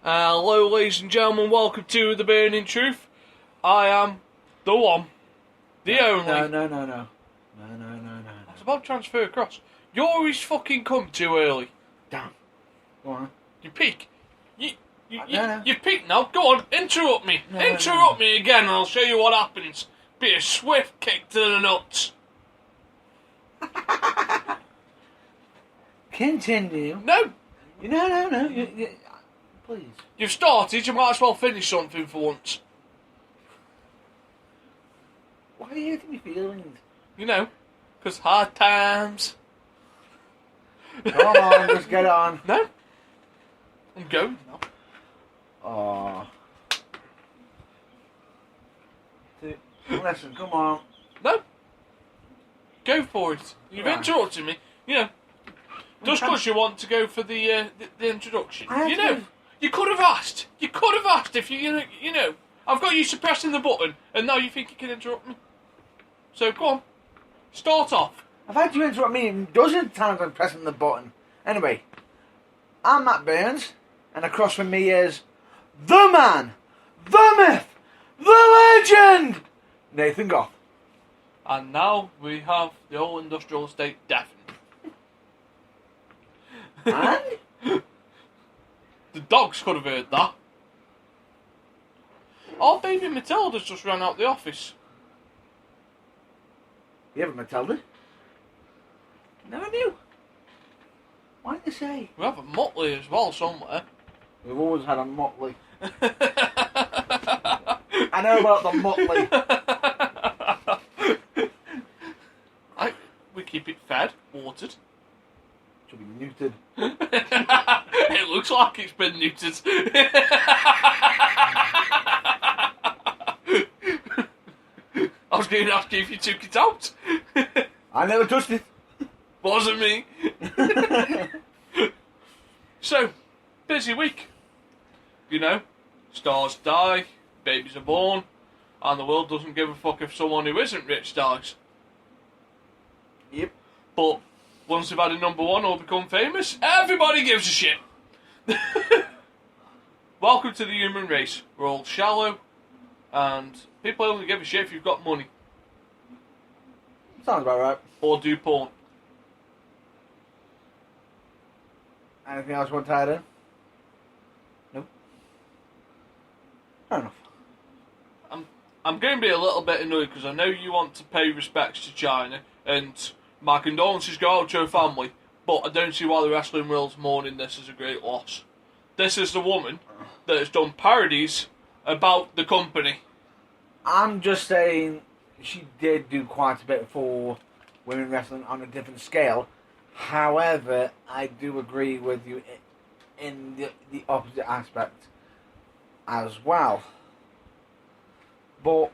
Hello, ladies and gentlemen, welcome to The Burning Truth. I am the one, the only. No. I was about to transfer across. You always fucking come too early. Damn. Go on. You peak. You No. peak now. Go on, interrupt me. Interrupt me again and I'll show you what happens. Be a swift kick to the nuts. Continue. No, No. Please. you've started, you might as well finish something for once. Why are you hurting my feelings? You know, because hard times. Come on, let's get it on. No, I'm going now. Oh. Listen, come on. No. Go for it. You've Right. interrupted me. You know, just because you want to go for the introduction. You know, you could have asked. You could have asked if you know. I've got you suppressing the button, and now you think you can interrupt me. So go on, start off. I've had you interrupt me dozens of times when pressing the button. Anyway, I'm Matt Burns, and across from me is the man, the myth, the legend, Nathan Goff. And now we have the whole industrial estate deafened. And? The dogs could have heard that. Our baby Matilda's just ran out the office. You have a Matilda? Never knew. Why did they say? We have a Motley as well somewhere. We've always had a motley. I know about the motley. We keep it fed, watered. Should be neutered. It looks like it's been neutered. I was going to ask you if you took it out. I never touched it. Wasn't me. So, busy week. You know, stars die, babies are born, and the world doesn't give a fuck if someone who isn't rich dies. Yep. But once they've had a number one or become famous, everybody gives a shit. Welcome to the human race. We're all shallow, and people only give a shit if you've got money Sounds about right. or do porn. Anything else you want to add in? Nope. Fair enough. I'm going to be a little bit annoyed because I know you want to pay respects to China, and my condolences go out to her family, but I don't see why the wrestling world's mourning this as a great loss. This is the woman that has done parodies about the company. I'm just saying she did do quite a bit for women wrestling on a different scale. However, I do agree with you in the opposite aspect as well. But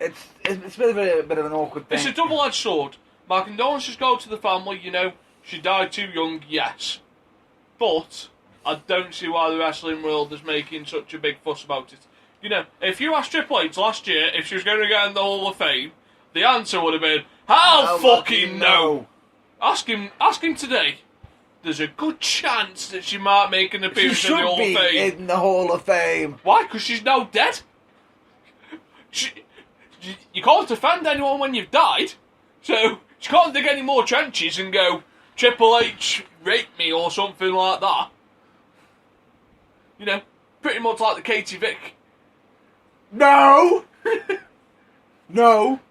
it's a bit of an awkward thing. It's a double-edged sword. My condolences go to the family, you know, she died too young, yes. But I don't see why the wrestling world is making such a big fuss about it. You know, if you asked Triple H last year if she was going to get in the Hall of Fame, the answer would have been, hell fucking no! Ask him today. There's a good chance that she might make an She appearance in the Hall should be of Fame. in the Hall of Fame. Why? Because she's now dead? You can't defend anyone when you've died, so she can't dig any more trenches and go, Triple H raped me or something like that. You know, pretty much like the Katie Vick. No! No.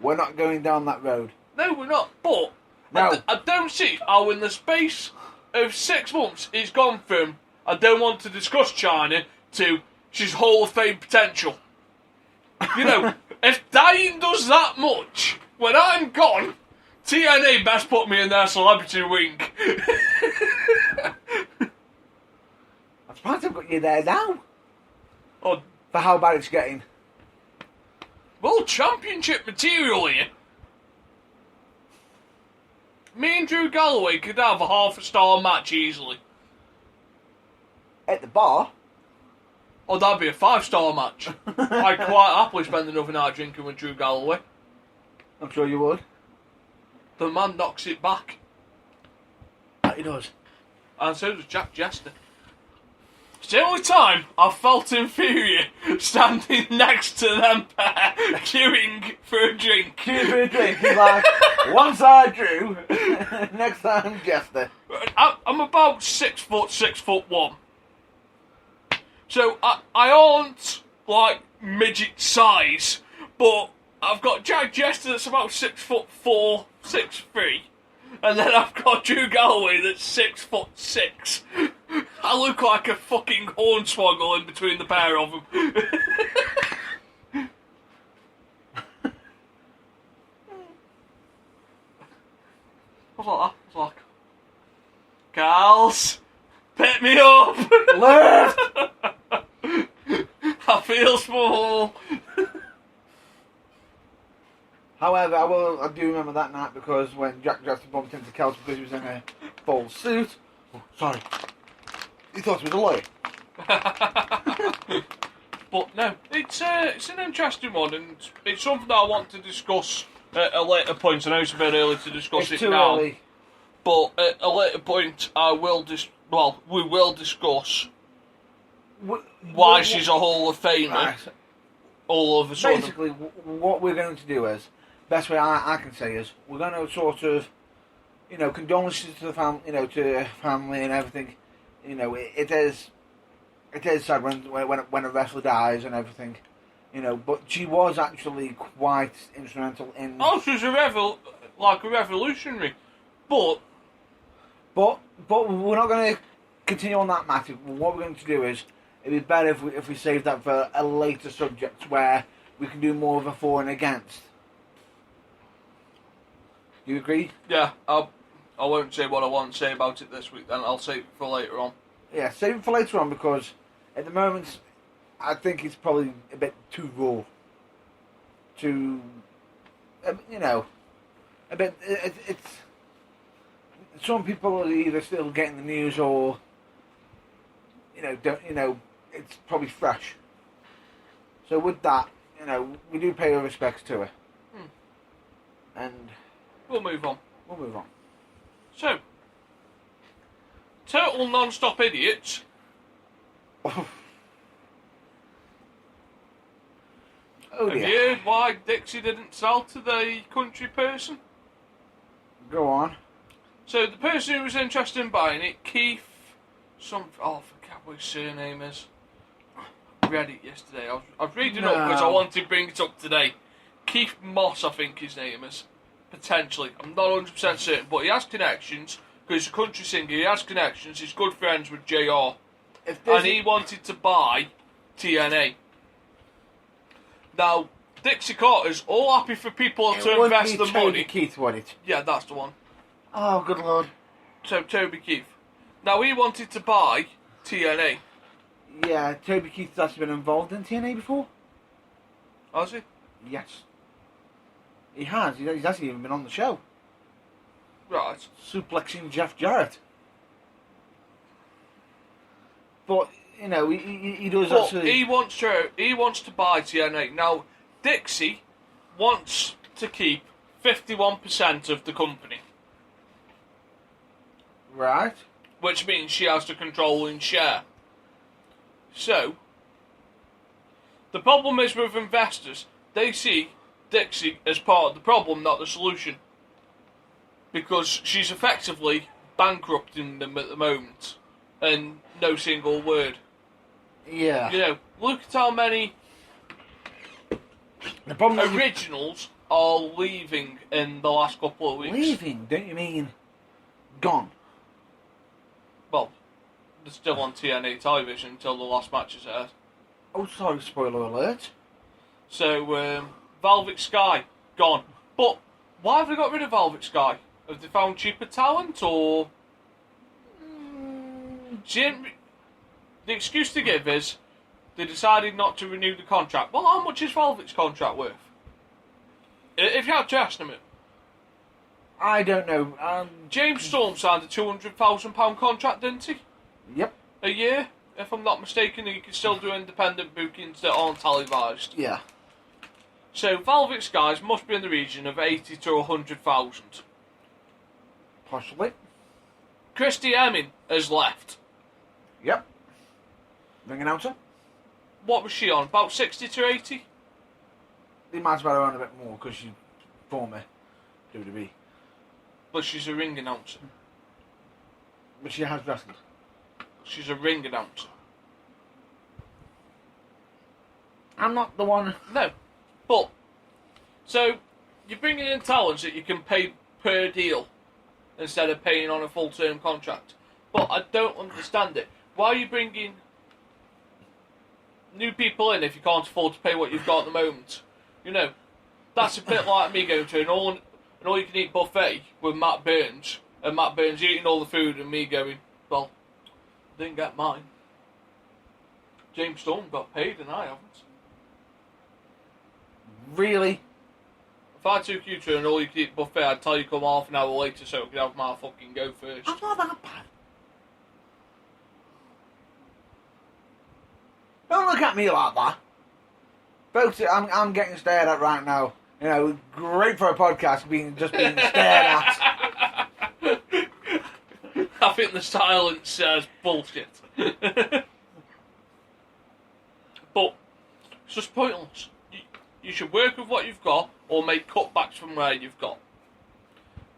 We're not going down that road. No, we're not, but No. I don't see how in the space of 6 months it's gone from I don't want to discuss China to she's Hall of Fame potential. You know, if dying does that much, when I'm gone, TNA best put me in their celebrity wing. I'm surprised I've got you there now. Oh, For how bad it's getting. World Championship material here. Me and Drew Galloway could have a half-a-star match easily. At the bar? Oh, that'd be a 5-star match. I'd quite happily spend another night drinking with Drew Galloway. I'm sure you would. The man knocks it back. I he does. And so does Jack Jester. It's the only time I've felt inferior standing next to them pair queuing for a drink. Queuing for a drink, he's like, one side Drew, next time Jester. I'm about 6 foot, 6'1". So I aren't like midget size, but I've got Jack Jester that's about 6'4", 6'3", and then I've got Drew Galloway that's 6'6". I look like a fucking hornswoggle in between the pair of them. What's like that? It's like, Carls, pick me up. Left. I feel small. However, I do remember that night because when Jack Jester bumped into Kelsey because he was in a full suit. Oh, sorry. He thought he was a lawyer. But no, it's an interesting one, and it's something that I want to discuss at a later point. I know it's a bit early to discuss It's it too now, early. but at a later point, we will discuss why she's a Hall of Famer Right. all of a sudden. Basically, what we're going to do is, best way I can say is, we're going to sort of, condolences to the family, to family and everything. It is sad when a wrestler dies and everything, but she was actually quite instrumental in. Oh, she's a revolutionary, but But we're not going to continue on that matter. What we're going to do is, it'd be better if we save that for a later subject where we can do more of a for and against. Do you agree? yeah, I won't say what I want to say about it this week. Then I'll save it for later on. Yeah, save it for later on because at the moment I think it's probably a bit too raw. A bit. It's some people are either still getting the news or it's probably fresh. So with that, we do pay our respects to her, and We'll move on. we'll move on. So, total non-stop idiots. Oh Have dear. you heard why Dixie didn't sell to the country person? Go on. So the person who was interested in buying it, Keith, I forget what his surname is. I read it yesterday. I was reading up because I wanted to bring it up today. Keith Moss, I think his name is. Potentially. I'm not 100% certain, but he has connections. Because he's a country singer, he has connections. He's good friends with JR. And he wanted to buy TNA. Now, Dixie Carter's all happy for people to invest the money. Keith won it. Yeah, that's the one. Oh, good lord. So, Toby Keith. Now, he wanted to buy TNA. Yeah, Toby Keith has actually been involved in TNA before. Has he? Yes. He has. He's actually even been on the show. Right. Suplexing Jeff Jarrett. But, he does But actually... he wants to buy TNA. Now, Dixie wants to keep 51% of the company. Right. Which means she has the controlling share. So, the problem is with investors, they see Dixie as part of the problem, not the solution. Because she's effectively bankrupting them at the moment. And no single word. Yeah. Look at how many The problem is originals are leaving in the last couple of weeks. leaving, don't you mean gone? Well, they're still on TNA television until the last match is aired. Oh, sorry, spoiler alert. So, Velvet Sky, gone. But why have they got rid of Velvet Sky? Have they found cheaper talent, or... The excuse to give is they decided not to renew the contract. Well, how much is Velvet's contract worth? If you had to estimate. I don't know. James Storm signed a £200,000 contract, didn't he? Yep. A year? If I'm not mistaken, he can still do independent bookings that aren't televised. Yeah. So Velvet Skies must be in the region of 80 to 100,000. Possibly. Christy Hemming has left. Yep. Ring announcer. What was she on? About 60 to 80? They might have had her on a bit more because she's former WWE. But she's a ring announcer. But she has wrestled. She's a ring announcer. I'm not the one. No. But, so, you're bringing in talents that you can pay per deal instead of paying on a full-term contract. But I don't understand it. Why are you bringing new people in if you can't afford to pay what you've got at the moment? You know, that's a bit like me going to an all-you-can-eat buffet with Matt Burns, and Matt Burns eating all the food and me going, well, I didn't get mine. James Storm got paid and I haven't. Really? If I took you to an all-you-can-eat buffet, I'd tell you come half an hour later so I could have my fucking go first. I'm not that bad. Don't look at me like that. Folks, I'm getting stared at right now. You know, great for a podcast being stared at. I think the silence says bullshit. But it's just pointless. You should work with what you've got or make cutbacks from where you've got.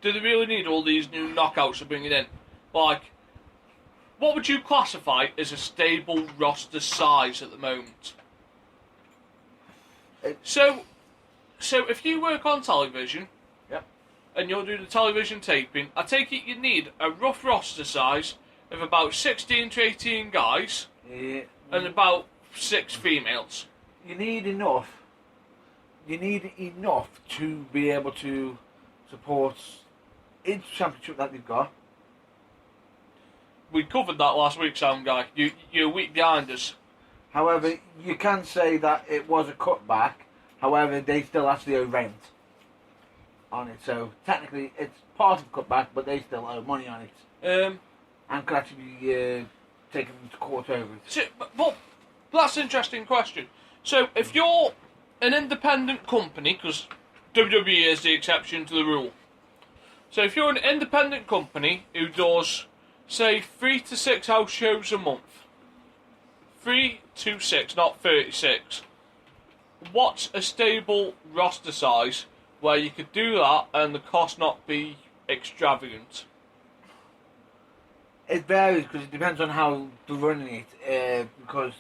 Do they really need all these new knockouts they're bringing in? Like, what would you classify as a stable roster size at the moment? So if you work on television, yep, and you're doing the television taping, I take it you need a rough roster size of about 16 to 18 guys, yeah, and about 6 females. You need enough. You need enough to be able to support each championship that they've got. We covered that last week, Sound Guy. You're a week behind us. However, you can say that it was a cutback. However, they still actually owe rent on it. So, technically, it's part of the cutback, but they still owe money on it. And could actually be taken to court over it. So, but that's an interesting question. So, if you're an independent company, because WWE is the exception to the rule. So, if you're an independent company who does, say, 3 to 6 house shows a month, 3 to 6, not 36. What's a stable roster size where you could do that and the cost not be extravagant? It varies because it depends on how they're running it. Because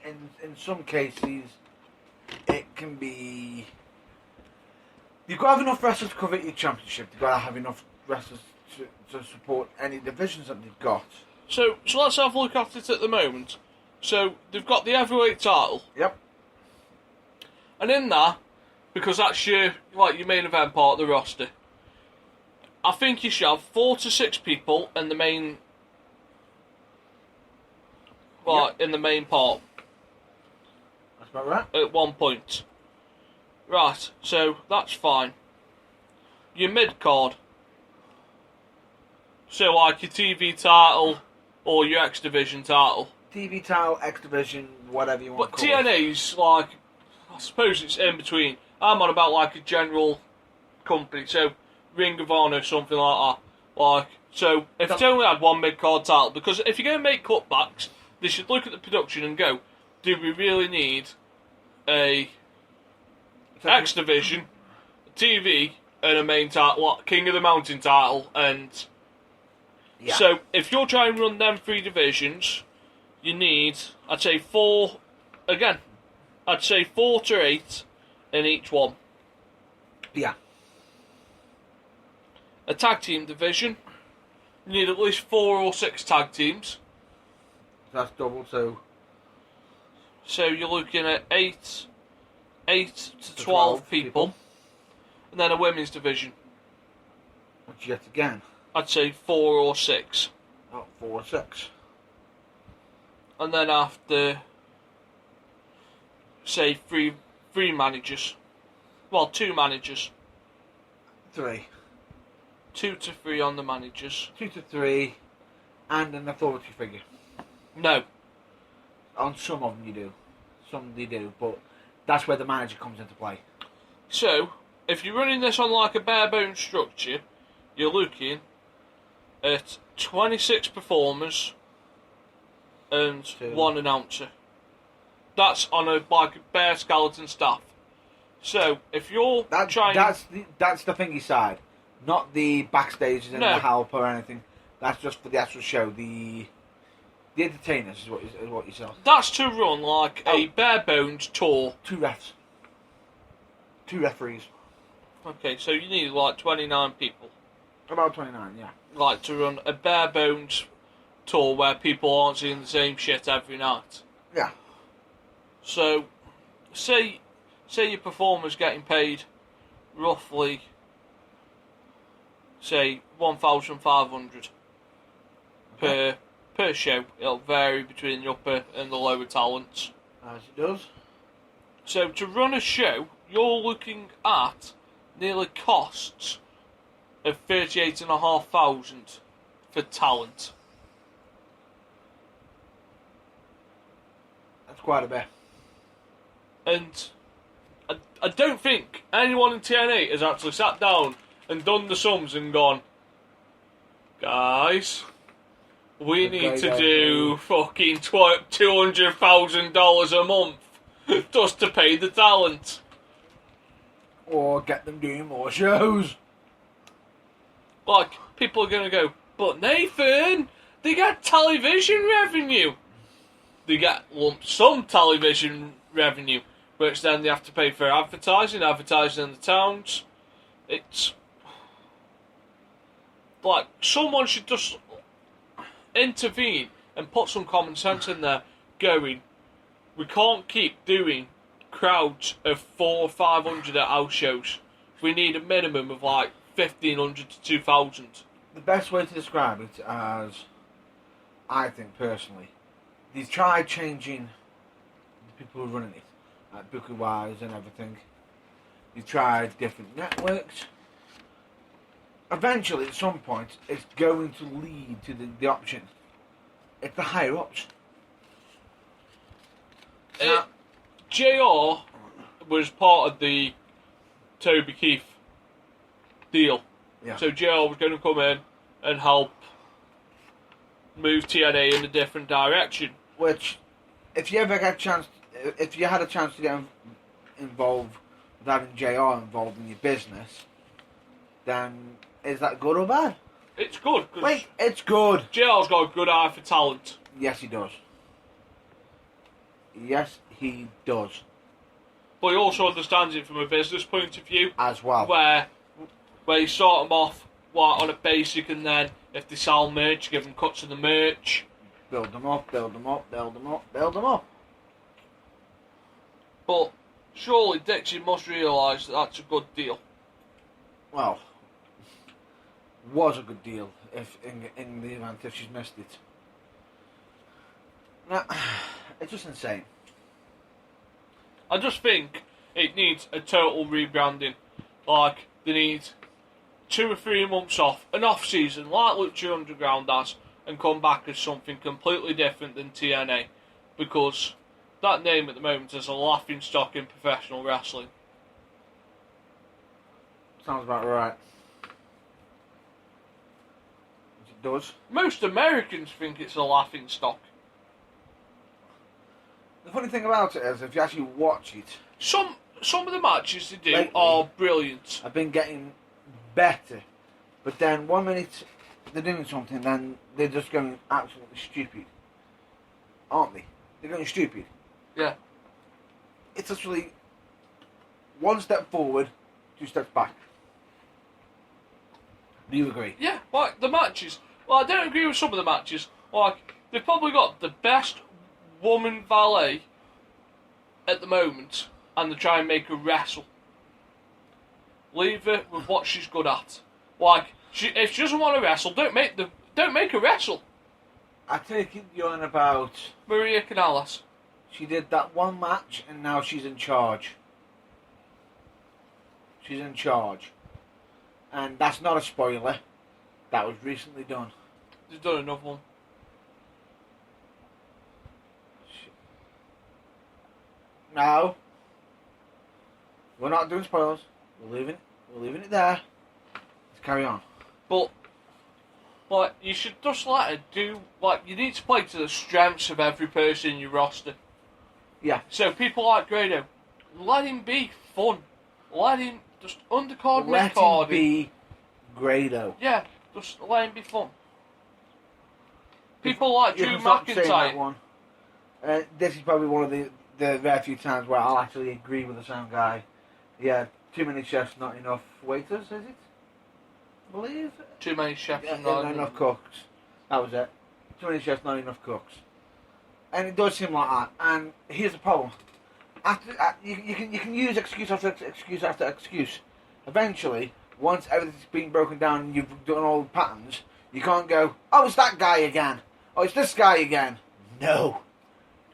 in some cases, it can be. You've got to have enough wrestlers to cover each championship. You've got to have enough wrestlers to support any divisions that they've got. So let's have a look at it at the moment. So they've got the heavyweight title. Yep. And in that, because that's your main event part of the roster, I think you should have 4 to 6 people in the main. In the main part. That's about right. At one point. Right, so that's fine. Your mid card. So like your TV title or your X Division title. TV title, X Division, whatever you want But to call it. TNA's like, I suppose it's in between. I'm on about like a general company, so Ring of Honor, something like that. Like, so if it's only had one mid card title, because if you're going to make cutbacks, they should look at the production and go, do we really need a X Division, TV, and a main title, like King of the Mountain title, and so if you're trying to run them 3 divisions, you need, I'd say 4 to 8 in each one. Yeah. A tag team division, you need at least 4 or 6 tag teams. That's double, so you're looking at 8 to 12 people. And then a women's division. Which yet again, I'd say 4 or 6. not 4 or 6. And then after, say, three managers. Well, 2 managers. 3. 2 to 3 on the managers. 2 to 3, and an authority figure. No. On some of them you do. Some they do, but that's where the manager comes into play. So, if you're running this on like a bare bones structure, you're looking at 26 performers and Two. 1 announcer. That's on a bare skeleton staff. So if you're trying, That's the thingy side, not the backstages and No. the help or anything. That's just for the actual show. The entertainers is what you said. that's to run like a bare bones tour. 2 refs. 2 referees. Okay, so you need like 29 people, About 29, yeah. like to run a bare bones tour where people aren't seeing the same shit every night. Yeah. So, say your performer's getting paid roughly, say 1,500 per show. It'll vary between the upper and the lower talents. As it does. So to run a show, you're looking at nearly costs of 38,500 for talent. That's quite a bit. And I don't think anyone in TNA has actually sat down and done the sums and gone, guys, we need to do fucking $200,000 a month just to pay the talent. Or get them doing more shows. Like, people are going to go, but Nathan, they get television revenue. They get lump sum television revenue, which then they have to pay for advertising in the towns. It's like someone should just intervene and put some common sense in there, going, we can't keep doing crowds of 400 or 500 at house shows. We need a minimum of like 1,500 to 2,000. The best way to describe it as, I think personally, they've tried changing the people who are running it, like booking wise and everything. They've tried different networks. Eventually, at some point, it's going to lead to the option. It's the higher ups. Now, JR was part of the Toby Keith deal. yeah. So JR was going to come in and help move TNA in a different direction. Which, if you ever get a chance, if you had a chance to get involved with having JR involved in your business, then is that good or bad? It's good. 'Cause Wait, it's good. JR's got a good eye for talent. Yes, he does. Yes, he does. But he also understands it from a business point of view, As well. where you start them off on a basic, and then if they sell merch, give them cuts of the merch. Build them up, build them up, build them up, build them up. But surely Dixie must realise that that's a good deal. Well, was a good deal if in the event if she's missed it. Now, it's just insane. I just think it needs a total rebranding. Like, they need 2 or 3 months off, an off-season, like Lucha Underground has, and come back as something completely different than TNA. Because that name at the moment is a laughing stock in professional wrestling. Sounds about right. It does. Most Americans think it's a laughing stock. The funny thing about it is, if you actually watch it, Some of the matches they do Lately. are brilliant. I've been getting better. But then 1 minute they're doing something, then they're just going absolutely stupid. Aren't they? They're going stupid. Yeah. It's actually 1 step forward, 2 steps back. Do you agree? Yeah, like the matches. Well, I don't agree with some of the matches. Like, they've probably got the best woman valet at the moment, and they try and make her wrestle. Leave her with what she's good at. Like, if she doesn't want to wrestle, don't make her wrestle. I take it you're on about... Maria Canales. She did that 1 match, and now she's in charge. She's in charge. And that's not a spoiler. That was recently done. They've done another one. No. We're not doing spoilers. We're leaving it there. Let's carry on. But Like, you should just let her do... Like, you need to play to the strengths of every person in your roster. Yeah. So people like Grado, let him be fun. Let him just undercard, Let midcard. him be Grado. Yeah, just let him be fun. People like You Drew can stop saying that McIntyre. one. This is probably one of the rare few times where I'll actually agree with the sound guy. Yeah, too many chefs, not enough waiters, is it? I believe. Too many chefs Yeah, and not enough cooks. That was it. Too many chefs, not enough cooks. And it does seem like that. And here's the problem. You can use excuse after excuse after excuse. Eventually, once everything's been broken down and you've done all the patterns, you can't go, oh, it's that guy again. Oh, it's this guy again. No.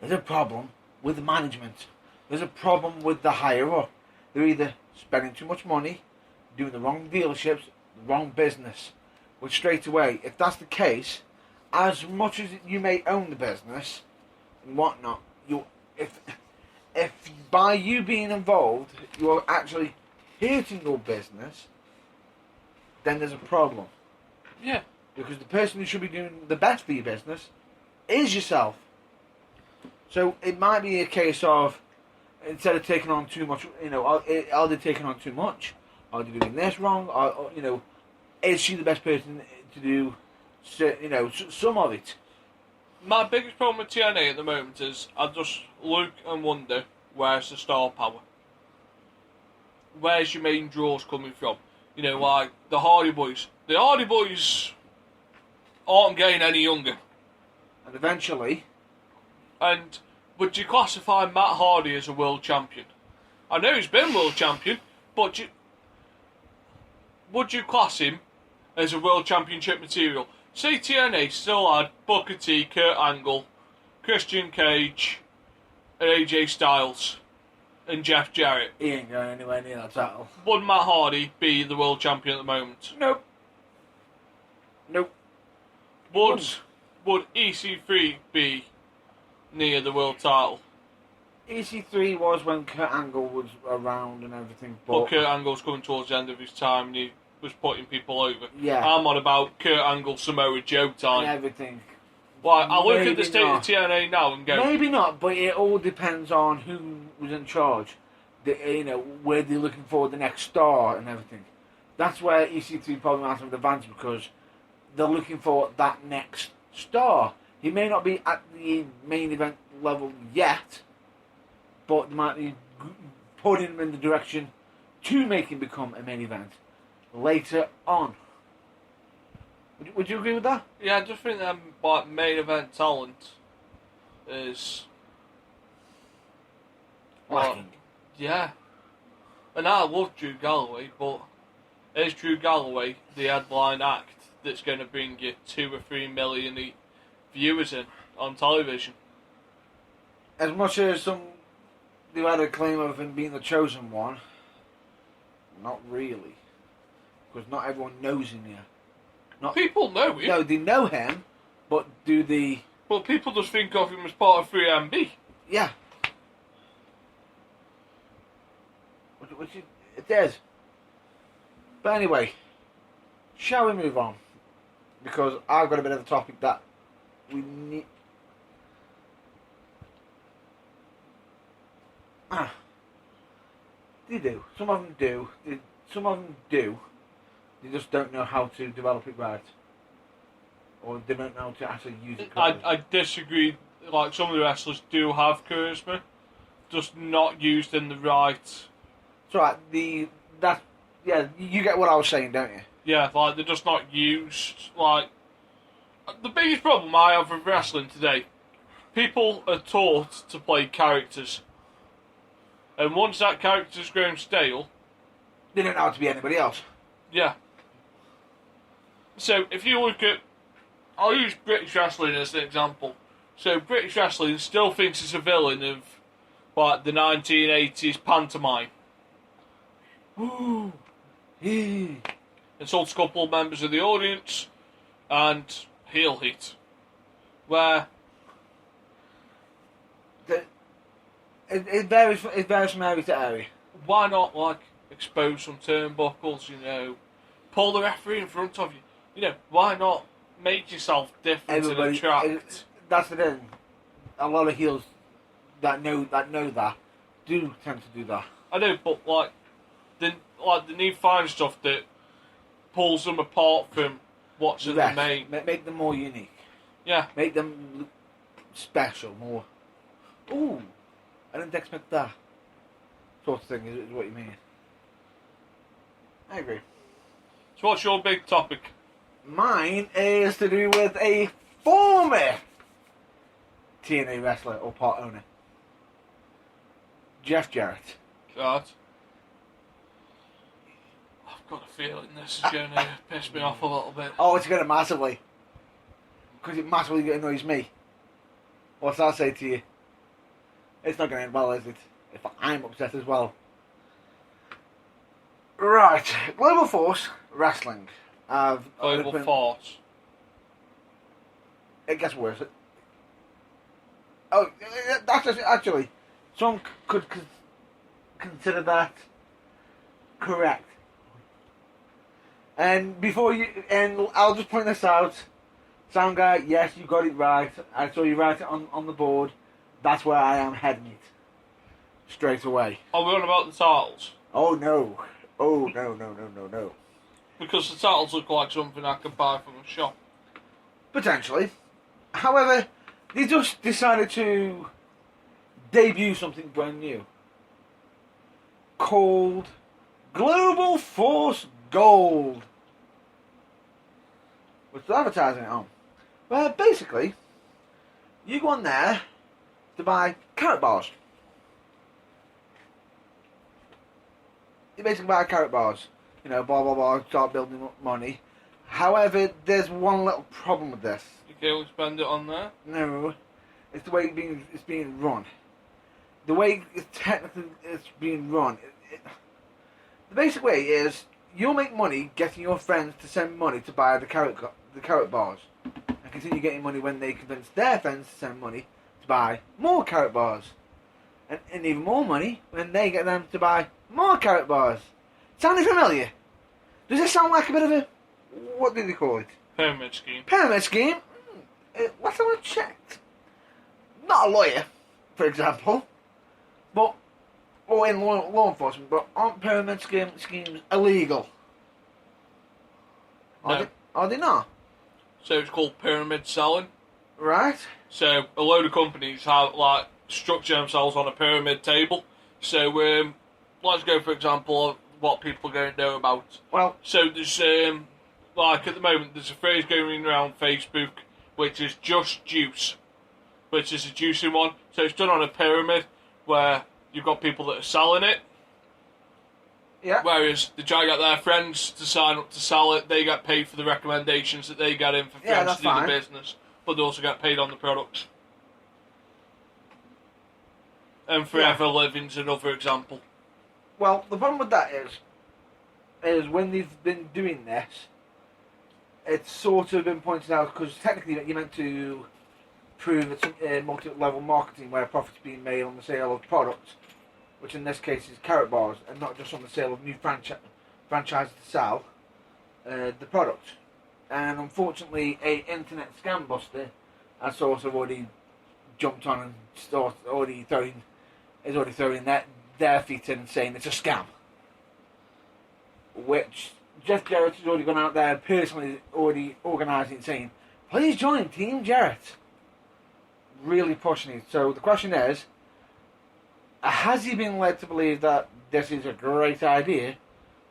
There's a problem with the management. There's a problem with the higher up. They're either spending too much money, doing the wrong dealerships, the wrong business. Which straight away, if that's the case, as much as you may own the business and whatnot, if by you being involved, you're actually hurting your business, then there's a problem. Yeah. Because the person who should be doing the best for your business is yourself. So it might be a case of, instead of taking on too much, are they taking on too much? Are they doing this wrong? Or is she the best person to do, some of it? My biggest problem with TNA at the moment is I just look and wonder, where's the star power? Where's your main draws coming from? Like the Hardy Boys. The Hardy Boys aren't getting any younger. And eventually... And would you classify Matt Hardy as a world champion? I know he's been world champion, but would you class him as a world championship material? Say TNA still had Booker T, Kurt Angle, Christian Cage, and AJ Styles, and Jeff Jarrett. He ain't going anywhere near that title. Would Matt Hardy be the world champion at the moment? Nope. Would EC3 be near the world title? EC3 was when Kurt Angle was around and everything, But Kurt Angle's coming towards the end of his time and he was putting people over. Yeah. I'm on about Kurt Angle, Samoa Joe time. and everything. Like, I look at Maybe the state not. of TNA now and go, Maybe not, but it all depends on who was in charge. Where they're looking for the next star and everything. That's where EC3 probably has an advantage because they're looking for that next star. He may not be at the main event level yet, but they might be putting him in the direction to make him become a main event later on. Would you agree with that? yeah, I just think that like main event talent is Lacking. yeah. And I love Drew Galloway, but is Drew Galloway the headline act that's going to bring you 2 or 3 million viewers in on television? As much as they had a claim of him being the chosen one, not really. Because not everyone knows him yet. People know him, No, they know him, but do they... but people just think of him as part of 3MB. Yeah. It is. But anyway, shall we move on? Because I've got a bit of a topic that we need... They do. Some of them do. Some of them do. They just don't know how to develop it right. Or they don't know how to actually use it correctly. I disagree. Like, some of the wrestlers do have charisma, just not used in the right... It's right. You get what I was saying, don't you? Yeah, like, they're just not used. Like, the biggest problem I have with wrestling today, people are taught to play characters. And once that character's grown stale... They don't know how to be anybody else. Yeah. So, if you look at... I'll use British wrestling as an example. So, British wrestling still thinks it's a villain of, like, the 1980s pantomime. Ooh. Hey. Insults a couple of members of the audience, and heel hit. Where... It varies from area to area. Why not, like, expose some turnbuckles, pull the referee in front of you? Why not make yourself different and attract. That's the thing. A lot of heels that know that do tend to do that. I know, but they need to find stuff that pulls them apart from what's in the main. Make them more unique. Yeah. Make them look special, more. Ooh, I didn't expect that. Sort of thing is what you mean. I agree. So what's your big topic? Mine is to do with a former TNA wrestler or part owner. Jeff Jarrett. God. I've got a feeling this is going to piss me off a little bit. Oh, it's going to massively. Because it massively annoys me. What's that say to you? It's not going to end well, is it? If I'm upset as well. Right. Global Force Wrestling. Global Force. It gets worse. Oh, that's actually... Some could consider that correct. And I'll just point this out. Sound guy, yes, you got it right. I saw you write it on the board. That's where I am heading it. Straight away. Are we on about the titles? Oh no. Oh no. Because the titles look like something I could buy from a shop. Potentially. However, they just decided to debut something brand new. Called Global Force Gold. What's the advertising it on? Well, basically, you go on there to buy carrot bars. You basically buy carrot bars. You know, blah blah blah, start building up money. However, there's one little problem with this. You can't spend it on there? No, it's the way it's being run. The way it's being run. The basic way is you'll make money getting your friends to send money to buy the carrot bars, and continue getting money when they convince their friends to send money to buy more carrot bars, and even more money when they get them to buy more carrot bars. Sounding familiar? Does this sound like a bit of a, what do they call it? Pyramid scheme. Pyramid scheme? Let's have a check. Not a lawyer, for example, but or in law enforcement, but aren't pyramid schemes illegal? No. Are they not? So it's called pyramid selling. Right. So a load of companies have structure themselves on a pyramid table. So let's go for example of what people are going to know about. Well, so there's at the moment there's a phrase going around Facebook which is just juice, which is a juicing one. So it's done on a pyramid where you've got people that are selling it. Yeah. Whereas they try to get their friends to sign up to sell it, they get paid for the recommendations that they get in for friends to do the business, but they also get paid on the products. And Forever Living's another example. Well, the problem with that is when they've been doing this, it's sort of been pointed out because technically you're meant to prove it's multi-level marketing where profit's being made on the sale of products, which in this case is carrot bars, and not just on the sale of new franchises to sell the product. And unfortunately, a internet scam buster has sort of already jumped on and already throwing their feet in and saying it's a scam. Which Jeff Jarrett has already gone out there personally, already organising and saying, please join Team Jarrett. Really pushing it. So the question is, has he been led to believe that this is a great idea,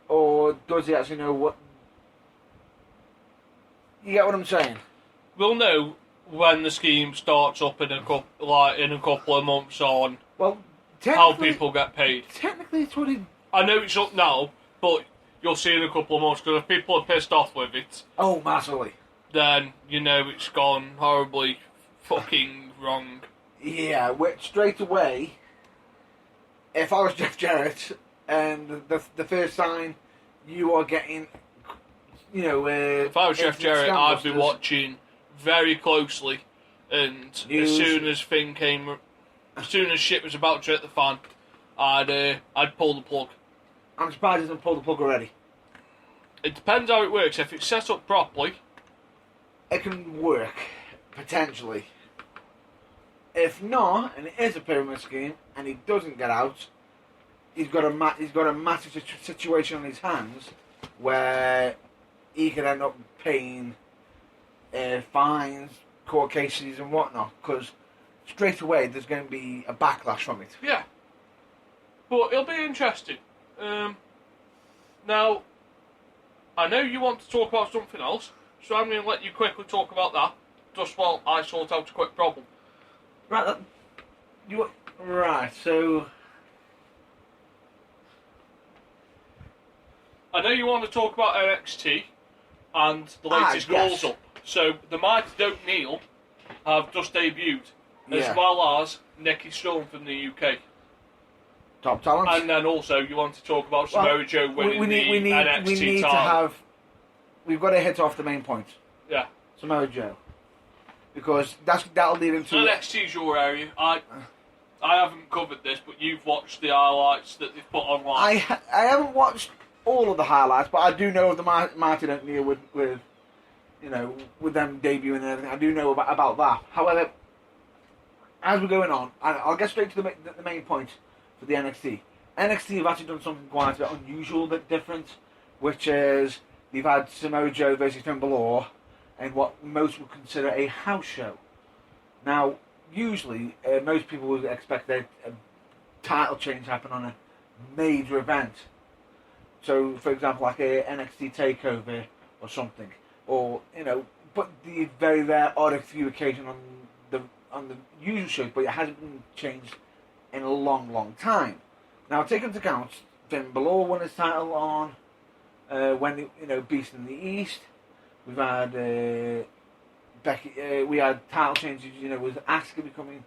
or does he actually know what? You get what I'm saying? We'll know when the scheme starts up in a couple of months on how people get paid. Technically, it's already. I know it's up now, but you'll see in a couple of months because if people are pissed off with it, massively, then you know it's gone horribly fucking wrong. Yeah, which straight away, if I was Jeff Jarrett and the first sign you are getting, if I was Jeff Jarrett, I'd be watching very closely, and news. as soon as shit was about to hit the fan, I'd pull the plug. I'm surprised he hasn't pulled the plug already. It depends how it works. If it's set up properly, it can work, potentially. If not, and it is a pyramid scheme, and he doesn't get out, he's got a massive situation on his hands where he could end up paying fines, court cases, and whatnot. Because straight away there's going to be a backlash from it. Yeah. But it'll be interesting. Now, I know you want to talk about something else, so I'm going to let you quickly talk about that, just while I sort out a quick problem. Right. Right. So. I know you want to talk about NXT and the latest yes. calls up. So the Mighty Don't Kneel have just debuted, as Yeah. well as Nikki Storm from the UK. Top talent. And then also you want to talk about Samoa Joe winning the NXT title. We've got to hit off the main point. Yeah. Samoa Joe. Because that'll lead into... NXT's your area. I haven't covered this, but you've watched the highlights that they've put online. I haven't watched all of the highlights, but I do know of the Mighty Don't Kneel with with them debuting and everything. I do know about that. However, as we're going on, I'll get straight to the main point for the NXT. NXT have actually done something quite a bit unusual, a bit different, which is they've had Samoa Joe versus Finn Balor in what most would consider a house show. Now, usually, most people would expect a title change to happen on a major event. So, for example, like a NXT takeover or something, or but the very rare odd few occasion on the usual shows, but it hasn't been changed in a long, long time. Now, take into account, Finn Balor won his title on when Beast in the East. We've had Becky. We had title changes. With Asuka becoming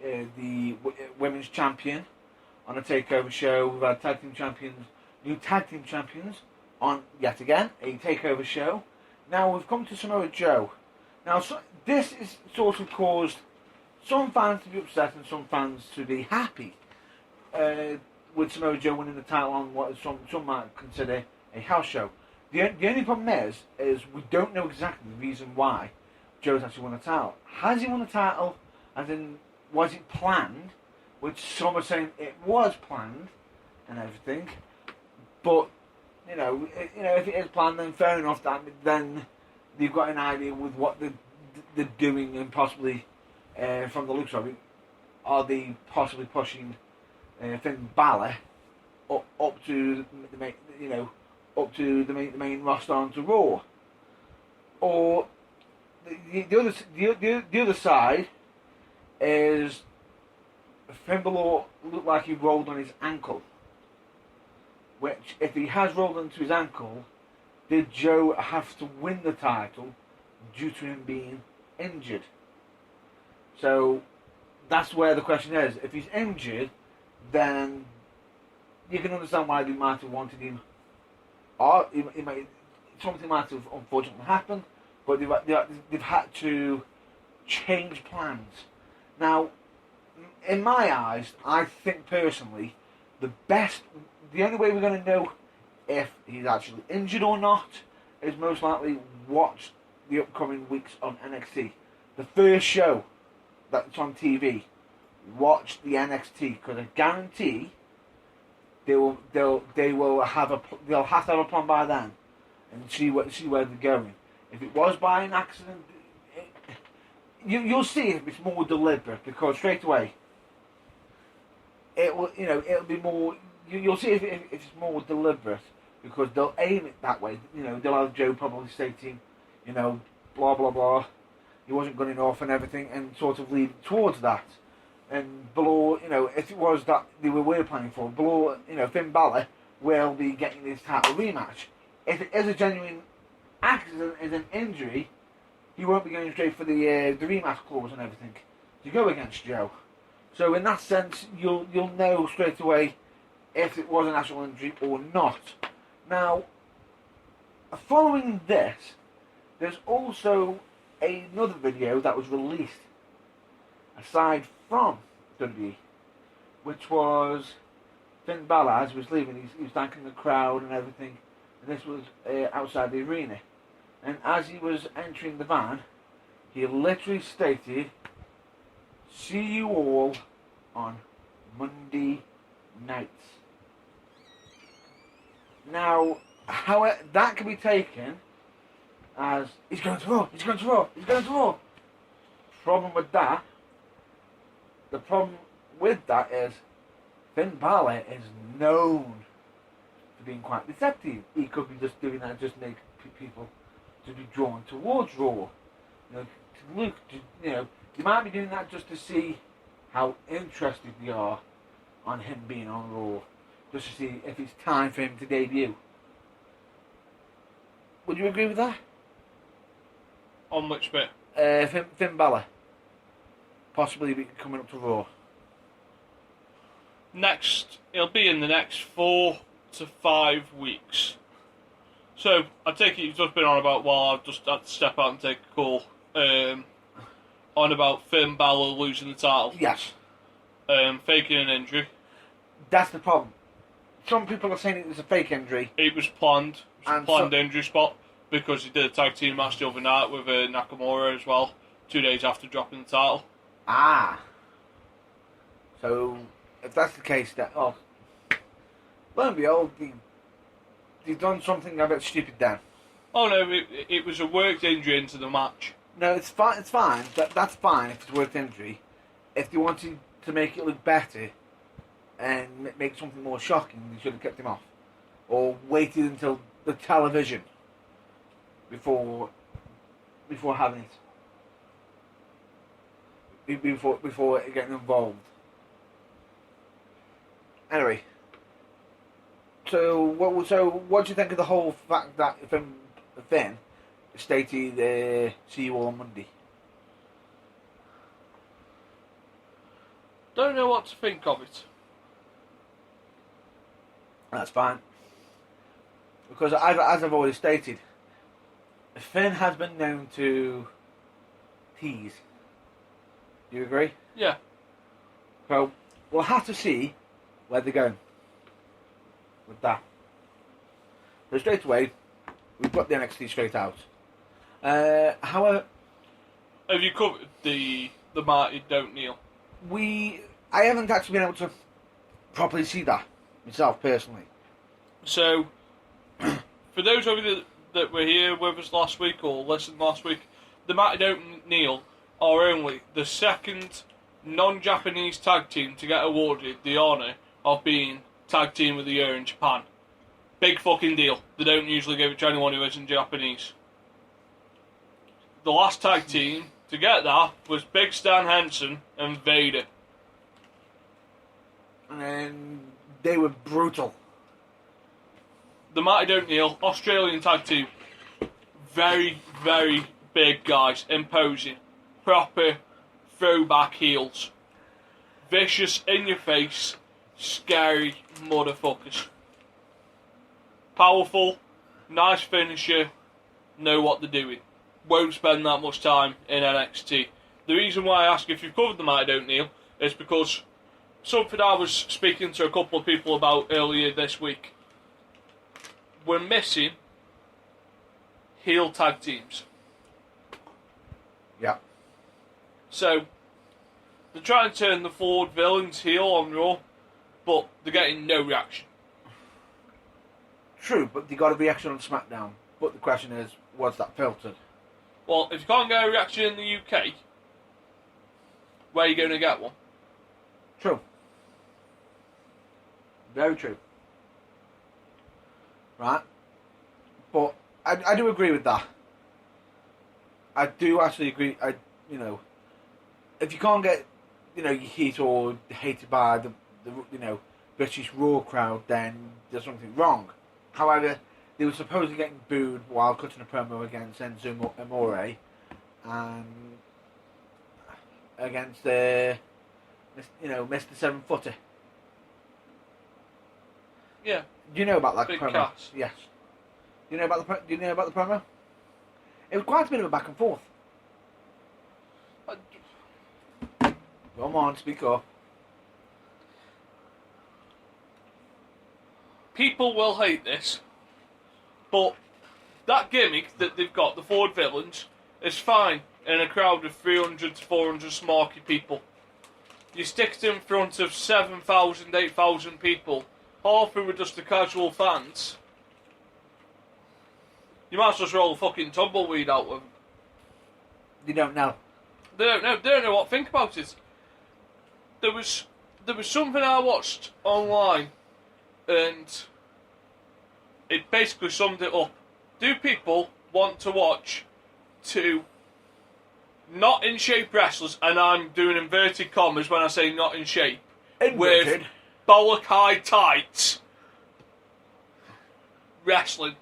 the women's champion on a takeover show. We've had new tag team champions on yet again a takeover show. Now we've come to Samoa Joe. Now this is sort of caused some fans to be upset and some fans to be happy with Samoa Joe winning the title on what some might consider a house show. The only problem is we don't know exactly the reason why Joe's actually won a title. Has he won a title? As in, was it planned? Which some are saying it was planned and everything. But if it is planned, then fair enough. Then you've got an idea with what they're doing, and possibly from the looks of it, are they possibly pushing Finn Balor up to the main roster onto Raw, or the other side is Finn Balor looked like he rolled on his ankle. Which, if he has rolled onto his ankle, did Joe have to win the title due to him being injured? So that's where the question is. If he's injured, then you can understand why they might have wanted him. Or something might have unfortunately happened, but they've had to change plans. Now, in my eyes, I think personally, the only way we're going to know if he's actually injured or not is most likely watch the upcoming weeks on NXT. The first show that's on TV, watch the NXT, because I guarantee they'll have to have a plan by then and see where they're going. If it was by an accident, you'll see if it's more deliberate, because straight away it'll be more. You'll see if it's more deliberate, because they'll aim it that way. They'll have Joe probably stating, blah blah blah, he wasn't good enough and everything, and sort of lead towards that. And Balor, if it was that they were planning for, Balor, Finn Balor will be getting this title rematch. If it is a genuine accident, is an injury, he won't be going straight for the rematch clause and everything to go against Joe. So in that sense, you'll know straight away if it was an actual injury or not. Now, following this, there's also another video that was released aside from WWE, which was Finn Balor, as he was leaving, he was thanking the crowd and everything, and this was outside the arena. And as he was entering the van, he literally stated, "See you all on Monday night." Now, how that can be taken as he's going to Raw, he's going to Raw, he's going to Raw. The problem with that is Finn Balor is known for being quite deceptive. He could be just doing that just to make people to be drawn towards Raw. You might be doing that just to see how interested they are on him being on Raw, just to see if it's time for him to debut. Would you agree with that? On which bit? Finn Balor possibly be coming up to Raw. It'll be in the next 4 to 5 weeks. So, I take it you've just been on about, well, I've just had to step out and take a call, on about Finn Balor losing the title. Yes. Faking an injury. That's the problem. Some people are saying it was a fake injury. It was planned. It was a And planned injury spot because he did a tag team match the other night with Nakamura as well, 2 days after dropping the title. Ah. So, if that's the case, lo and behold, they've done something a bit stupid then. Oh no, it was a worked injury into the match. No, it's fine. It's fine. That's fine if it's worked injury. If they wanted to make it look better and make something more shocking, they should have kept him off, or waited until the television before having it. Before getting involved. Anyway, so what do you think of the whole fact that Finn stated, "See you all on Monday"? Don't know what to think of it. That's fine, because as I've already stated, Finn has been known to tease. Do you agree? Yeah. So we'll have to see where they're going with that. So straight away, we've got the NXT straight out. However, Have you covered the Marty Don't Kneel? I haven't actually been able to properly see that myself personally. So, for those of you that were here with us last week or listened last week, the Marty Don't Kneel are only the second non-Japanese tag team to get awarded the honour of being tag team of the year in Japan. Big fucking deal. They don't usually give it to anyone who isn't Japanese. The last tag team to get that was Big Stan Henson and Vader. And they were brutal. The Marty Don't Kneel, Australian tag team. Very, very big guys. Imposing. Proper throwback heels. Vicious, in your face, scary motherfuckers. Powerful, nice finisher, know what they're doing. Won't spend that much time in NXT. The reason why I ask if you've covered the Marty Don't Kneel is because something I was speaking to a couple of people about earlier this week. We're missing heel tag teams. Yeah. So, they're trying to turn the Ford villains heel on Raw, but they're getting no reaction. True, but they got a reaction on SmackDown. But the question is, was that filtered? Well, if you can't get a reaction in the UK, where are you going to get one? True. Very true. Right? But I do agree with that. I do actually agree. If you can't get, your heat or hated by the British Raw crowd, then there's something wrong. However, they were supposedly getting booed while cutting a promo against Enzo Amore and against Mr. 7-footer. Yeah. Do you know about that Big promo? Cass. Yes. Do you know about the promo? It was quite a bit of a back and forth. Come on, speak up. People will hate this, but that gimmick that they've got, the Ford villains, is fine in a crowd of 300 to 400 smarky people. You stick it in front of 7,000, 8,000 people, half who are just the casual fans. You might as well roll a fucking tumbleweed out with them. You don't know. They don't know. They don't know what to think about it. There was something I watched online, and it basically summed it up. Do people want to watch two not in shape wrestlers, and I'm doing inverted commas when I say not in shape, Inverted. with bollock high tights wrestling?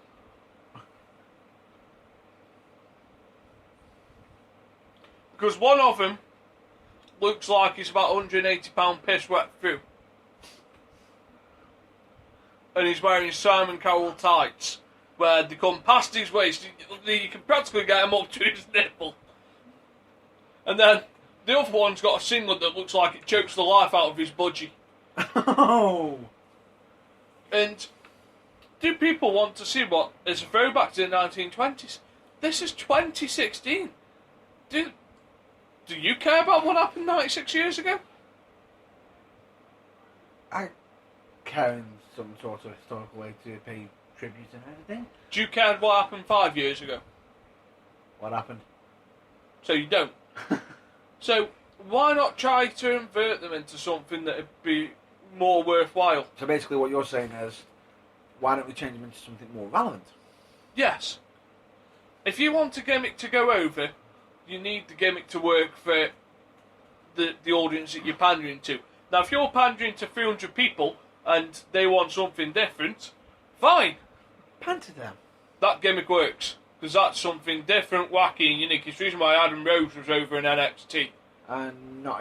Because one of them looks like he's about £180 piss wet through. And he's wearing Simon Cowell tights, where they come past his waist. You can practically get him up to his nipple. And then the other one's got a singlet that looks like it chokes the life out of his budgie. Oh. And do people want to see what is a throwback to the 1920s? This is 2016. Do you care about what happened 96 years ago? I care in some sort of historical way to pay tribute and everything. Do you care what happened 5 years ago? What happened? So you don't. So why not try to invert them into something that would be more worthwhile? So basically what you're saying is, why don't we change them into something more relevant? Yes. If you want a gimmick to go over, you need the gimmick to work for the audience that you're pandering to. Now, if you're pandering to 300 people and they want something different, fine. Pander them. That gimmick works. Because that's something different, wacky and unique. It's the reason why Adam Rose was over in NXT. And not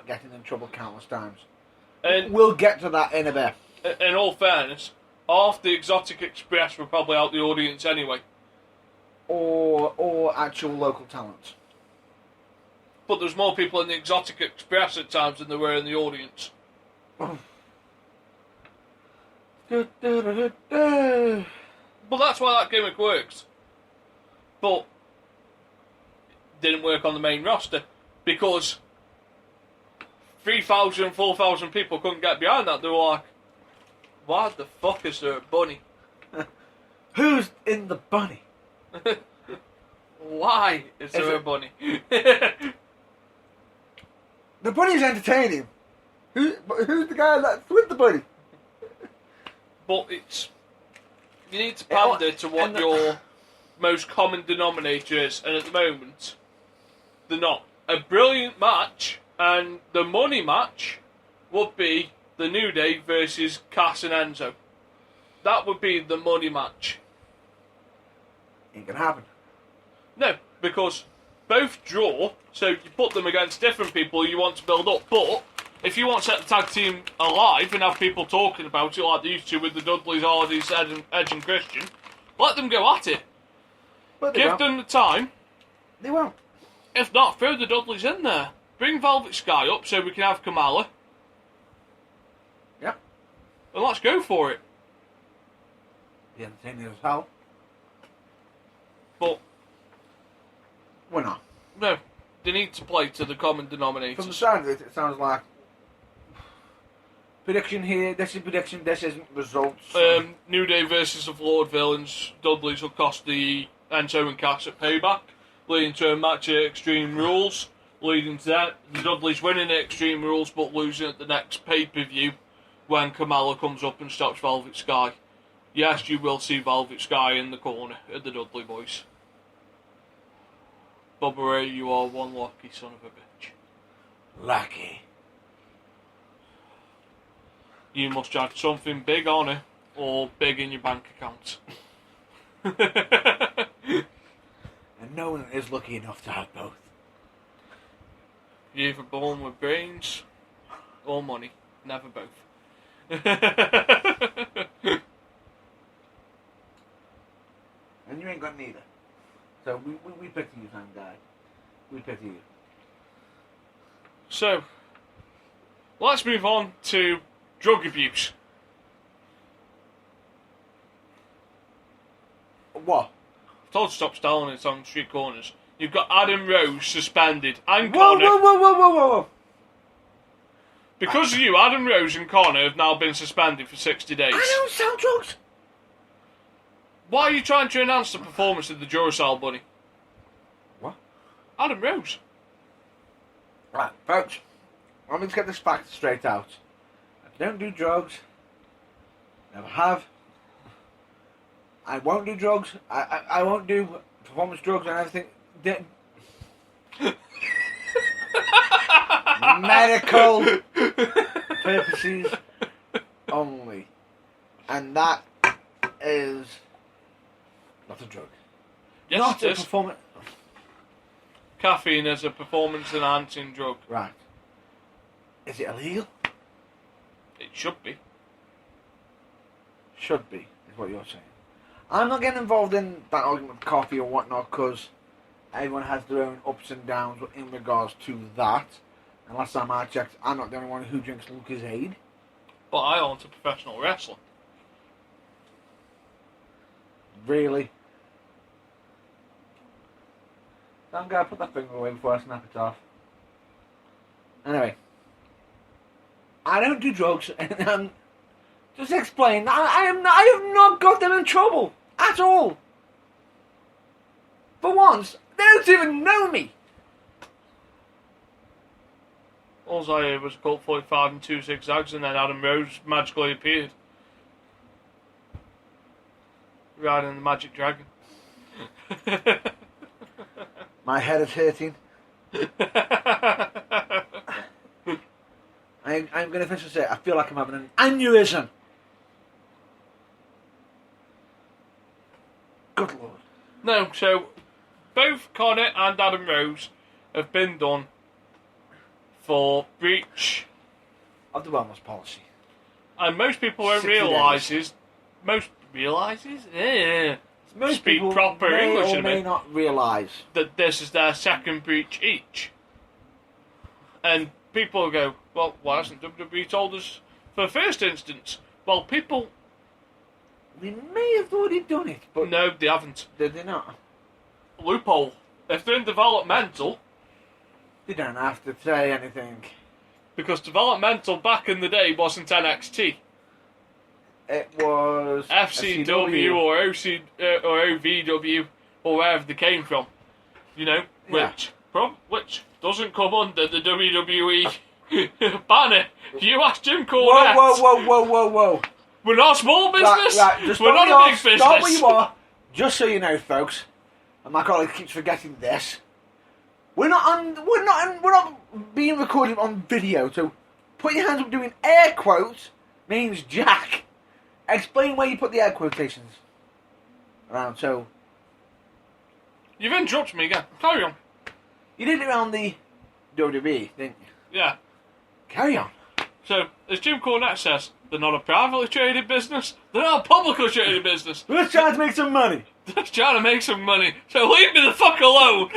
getting in trouble countless times. And We'll get to that in a bit. in all fairness, half the Exotic Express were probably out the audience anyway. Or actual local talent. But there's more people in the Exotic Express at times than there were in the audience. But that's why that gimmick works. But didn't work on the main roster because 3,000, 4,000 people couldn't get behind that. They were like, why the fuck is there a bunny? Who's in the bunny? Why is there a it- bunny? The bunny's entertaining. Who's the guy that's with the bunny? But it's... You need to pander to what and your most common denominator is, and at the moment, they're not. A brilliant match, and the money match, would be the New Day versus Cass and Enzo. That would be the money match. Ain't gonna happen. No, because both draw, so you put them against different people you want to build up, but if you want to set the tag team alive and have people talking about it like they used to with the Dudleys, Hardys, Edge and Christian, let them go at it. But they Give won't. them the time. They won't. If not, throw the Dudleys in there. Bring Velvet Sky up so we can have Kamala. Yep. And let's go for it. The entertaining as hell. But, We're not. no, they need to play to the common From the denominators. sound of it, it sounds like prediction here, this is prediction, this isn't results. New Day versus the Flawed Villains. Dudleys will cost the Enzo and Cass at Payback, leading to a match at Extreme Rules, leading to that, the Dudleys winning at Extreme Rules but losing at the next pay-per-view when Kamala comes up and stops Velvet Sky. Yes, you will see Velvet Sky in the corner of the Dudley boys. Bubba Ray, you are one lucky son of a bitch. Lucky. You must have something big on it, or big in your bank account. And no one is lucky enough to have both. You're either born with brains or money, never both. And you ain't got neither. So we picked you, Sam Guy. We picked you. So, let's move on to drug abuse. What? I told you to stop stalling it on street corners. You've got Adam Rose suspended and Whoa, Connor. whoa. Because of you, Adam Rose and Connor have now been suspended for 60 days. I don't sell drugs. Why are you trying to enhance the performance of the Duracell bunny? What? Adam Rose. Right, folks. Let me just get this fact straight out. I don't do drugs. Never have. I won't do drugs. I won't do performance drugs and everything. Medical purposes only. And that is not a drug. Yes, Not it a is. performance. Caffeine is a performance-enhancing drug. Right. Is it illegal? It should be. Should be, is what you're saying. I'm not getting involved in that argument with coffee or whatnot because everyone has their own ups and downs in regards to that. And last time I checked, I'm not the only one who drinks Lucozade. But I aren't a professional wrestler. Really? I'm going to put that finger away before I snap it off. Anyway. I don't do drugs, and just explain. I have not got them in trouble at all. For once, they don't even know me. All I heard was Colt 45 and 2 zigzags, and then Adam Rose magically appeared. Riding the Magic Dragon. My head is hurting. I'm going to finish and say, I feel like I'm having an aneurysm. Good Lord. No, so both Connor and Adam Rose have been done for breach. Of the wellness policy. And most people won't 60 realise days. is... Most realises? Yeah. Most Speak people proper may English, or I may mean. not realise. That this is their second breach each. And people go, well, why hasn't WWE told us for the first instance? Well, people... They may have already done it, but No, they haven't. did they not? Loophole. If they're in developmental, They don't have to say anything. because developmental back in the day wasn't NXT. It was FCW or OC or OVW or wherever they came from, you know, Yeah. which doesn't come under the WWE banner. You ask Jim Whoa, Cornette. whoa. We're not a small business. Right, just We're stop not a big where you are, Stop where business. you are. Just so you know, folks, and my colleague keeps forgetting this. We're not being recorded on video. So, put your hands up doing air quotes means Jack. Explain where you put the air quotations around. So, You've interrupted me again. Carry on. you did it around the WWE, didn't you? Yeah. Carry on. So, as Jim Cornette says, they're not a privately traded business. They're not a publicly traded business. We're just trying to make some money. They're just trying to make some money. So leave me the fuck alone.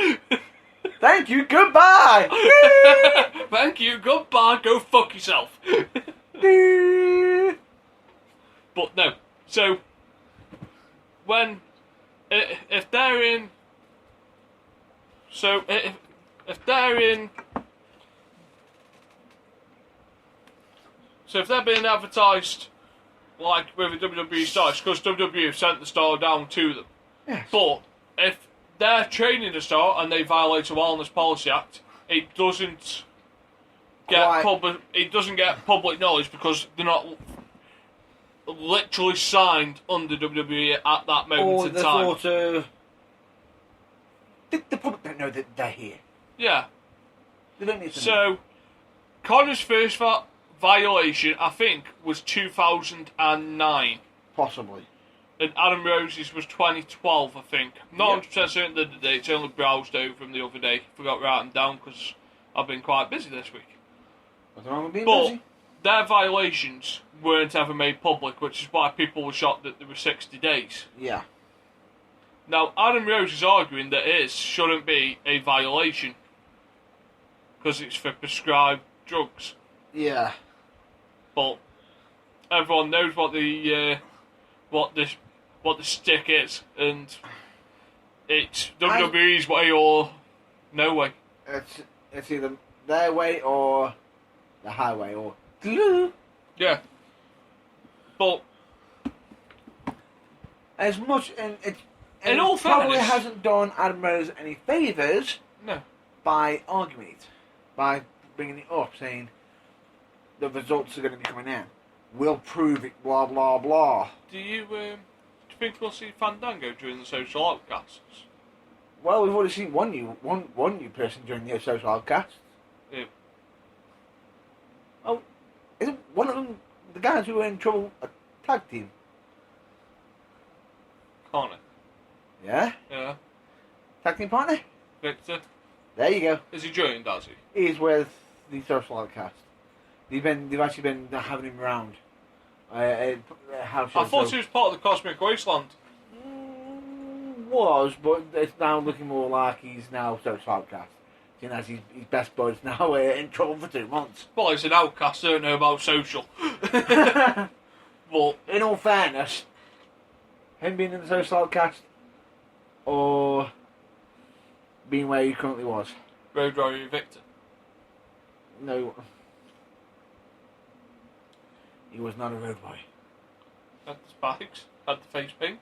Thank you. Goodbye. Thank you. Goodbye. Go fuck yourself. But no. So when if they're in, so if they're in, so if they're being advertised like with a WWE star, it's because WWE have sent the star down to them. Yes. But if they're training a star and they violate a Wellness Policy Act, it doesn't get Quite. it doesn't get public knowledge because they're not literally signed under WWE at that moment Or in the time. thought of... The public don't know that they're here. Yeah. They don't need to know. So Connor's first violation, I think, was 2009. Possibly. And Adam Rose's was 2012, I think. Not Yep. 100% certain of the dates. I only browsed over them the other day. Forgot to write them down because I've been quite busy this week. What's wrong with being But busy? their violations weren't ever made public, which is why people were shocked that there were 60 days. Yeah. Now, Adam Rose is arguing that it shouldn't be a violation because it's for prescribed drugs. Yeah. But everyone knows what the stick is, and It's WWE's way or no way. It's either their way or the highway or Yeah. But as much and it. In all probably fairness- hasn't done Adam Rose any favours no. by arguing it, by bringing it up, saying the results are going to be coming in. We'll prove it. Blah blah blah. Do you think we'll see Fandango during the social outcasts? Well, we've already seen one new person during the social outcast. Yeah. Oh, isn't one of them the guys who were in trouble a tag team? Connor. Yeah, Yeah. tag team partner. Victor. There you go. Is he joined, has he? He's with the social outcast. They've actually been having him around. House I shows, thought so- he was part of the Cosmic Wasteland. Was, but it's now looking more like he's now social outcast. Seeing as his best bud's now in trouble for 2 months. Well, he's an outcast, I don't know about social. But In all fairness, him being in the social outcast or being where he currently was. Road Warrior Victor. No. He was not a road boy. Had the spikes, had the face paint.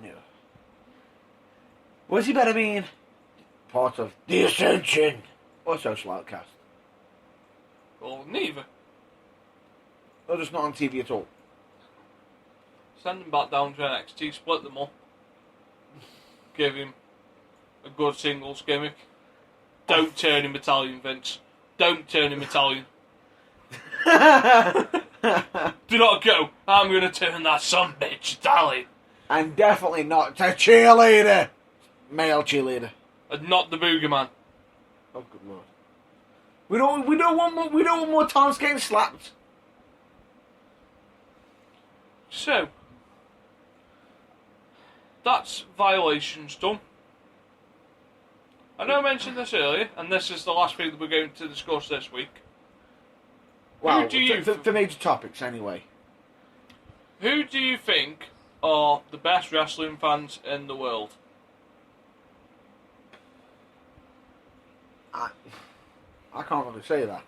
No. Was he better being part of the Ascension or social outcast? Or neither. Or just not on TV at all? Send him back down to NXT, split them up. Give him a good singles gimmick. Don't turn him Italian, Vince. Don't turn him Italian. Do not go. I'm going to turn that son bitch Italian. And definitely not to cheerleader. Male cheerleader. And not the Boogeyman. Oh good lord. We don't want more times getting slapped. So, that's violations done. I know I mentioned this earlier, and this is the last thing that we're going to discuss this week. Well, Who do you for major topics anyway. Who do you think are the best wrestling fans in the world? I can't really say that.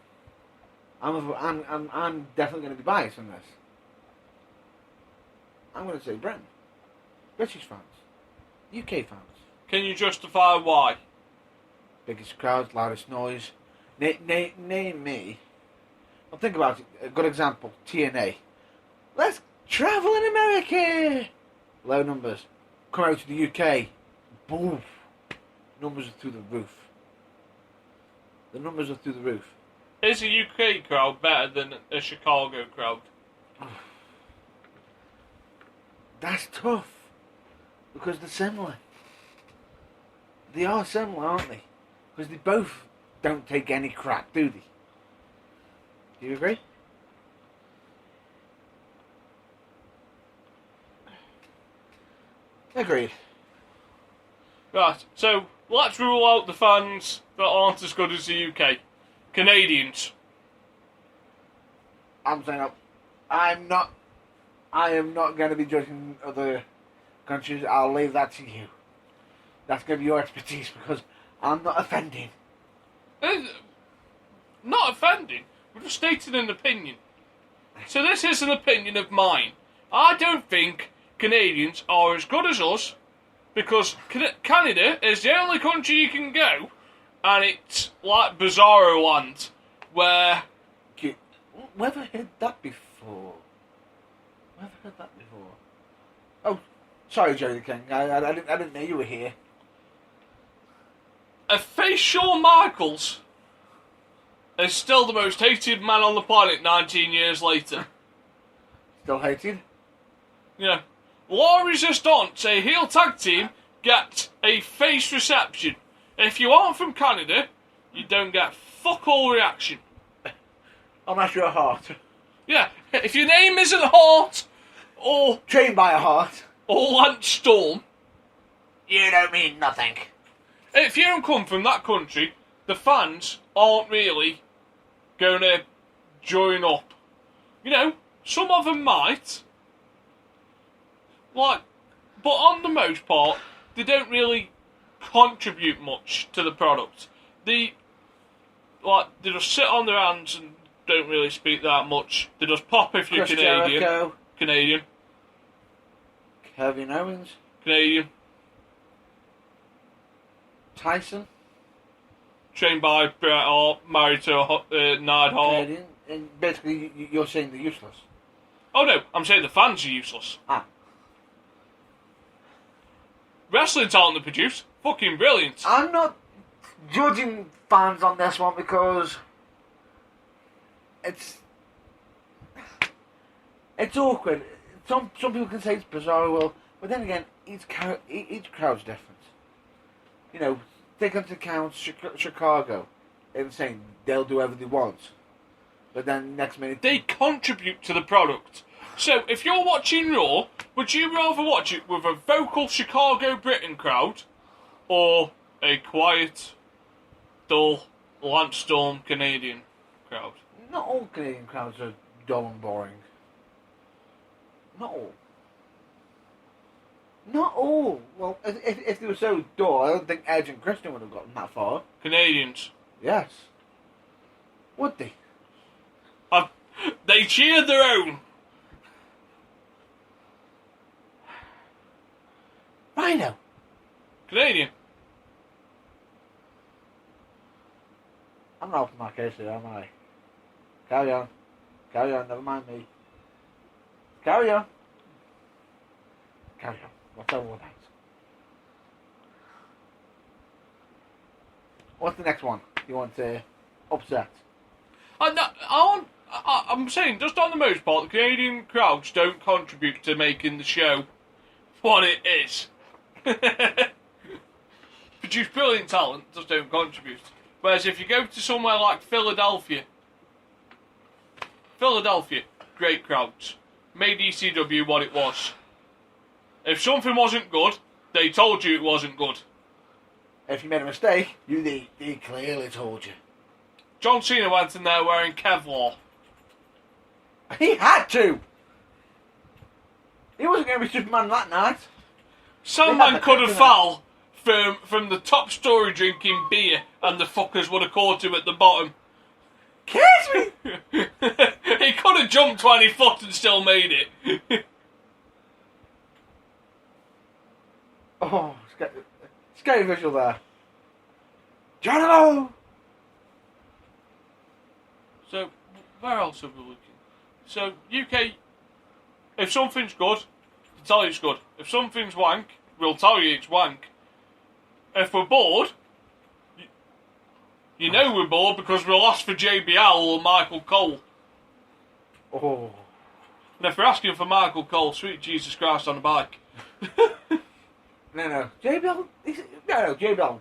I'm definitely going to be biased on this. I'm going to say Britain. British fans. UK fans. Can you justify why? Biggest crowds, loudest noise. Name me. Well, think about it. A good example, TNA. Let's travel in America. Low numbers. Come out to the UK. Boom. Numbers are through the roof. The numbers are through the roof. Is a UK crowd better than a Chicago crowd? That's tough. Because they're similar. They are similar, aren't they? Because they both don't take any crap, do they? Do you agree? Agreed. Right, so let's rule out the fans that aren't as good as the UK. Canadians. I'm saying I am not going to be judging other countries. I'll leave that to you. That's going to be your expertise because I'm not offending. Not offending. We're just stating an opinion. So this is an opinion of mine. I don't think Canadians are as good as us because Canada is the only country you can go and it's like Bizarro Land where... Where have I heard that before? Where have I heard that before? Oh, sorry, Jerry the King. I didn't know you were here. A face Shawn Michaels is still the most hated man on the planet 19 years later. Still hated? You know, Law Resistance, a heel tag team, get a face reception. If you aren't from Canada, you don't get fuck all reaction. Unless you're a heart. Yeah, if your name isn't Hart or Trained by a heart. Lance Storm, You don't mean nothing. if you don't come from that country, the fans aren't really going to join up. You know, some of them might. Like, but on the most part, they don't really contribute much to the product. They just sit on their hands and don't really speak that much. They just pop if you're Chris Canadian. Jericho, Canadian. Kevin Owens, Canadian. Tyson, Trained by Bret Hart, married to Neidhart. Canadian, and basically you're saying they're useless. Oh no, I'm saying the fans are useless. Ah. Wrestling talent they produce, fucking brilliant. I'm not judging fans on this one because it's awkward. Some people can say it's bizarre, well, but then again, each crowd's different. You know, take into account Chicago, and saying they'll do whatever they want, but then next minute They contribute to the product. So, if you're watching Raw, would you rather watch it with a vocal Chicago Britain crowd, or a quiet, dull, Lance Storm Canadian crowd? not all Canadian crowds are dull and boring. Not all. Not all. Well, if they were so dull, I don't think Edge and Christian would have gotten that far. Canadians. Yes. Would they? They cheered their own. Rhino. Canadian. I'm not open my case here, am I? Carry on. Carry on, never mind me. Carry on. Carry on. Whatever what that. What's the next one you want to upset? I'm saying, just on the most part, the Canadian crowds don't contribute to making the show what it is. Produce brilliant talent, just don't contribute. Whereas if you go to somewhere like Philadelphia, great crowds, made ECW what it was. If something wasn't good, they told you it wasn't good. If you made a mistake, they clearly told you. John Cena went in there wearing Kevlar. He had to! He wasn't going to be Superman that night. Sandman could have fell from the top story drinking beer and the fuckers would have caught him at the bottom. Kiss me! He could have jumped 20 foot and still made it. Oh, scary visual there. Geronimo! So, where else are we looking? So, UK, if something's good, we'll tell you it's good. If something's wank, we'll tell you it's wank. If we're bored, you know we're bored because we're lost for JBL or Michael Cole. Oh. And if we're asking for Michael Cole, sweet Jesus Christ on a bike. No. JBL? No, JBL.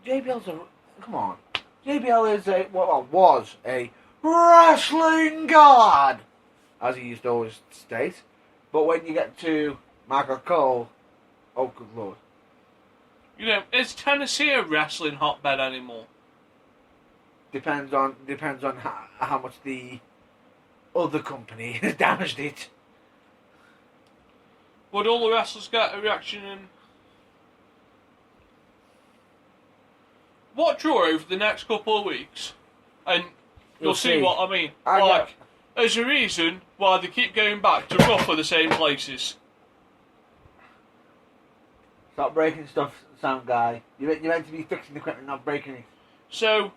JBL's a... Come on. JBL is was a wrestling god, as he used to always state. But when you get to Michael Cole, oh good lord. You know, is Tennessee a wrestling hotbed anymore? Depends on how much the other company has damaged it. Would all the wrestlers get a reaction in? Watch Raw over the next couple of weeks, and you'll see what I mean. There's a reason why they keep going back to roughly the same places. Stop breaking stuff, sound guy. You're meant to be fixing the equipment, not breaking it. So,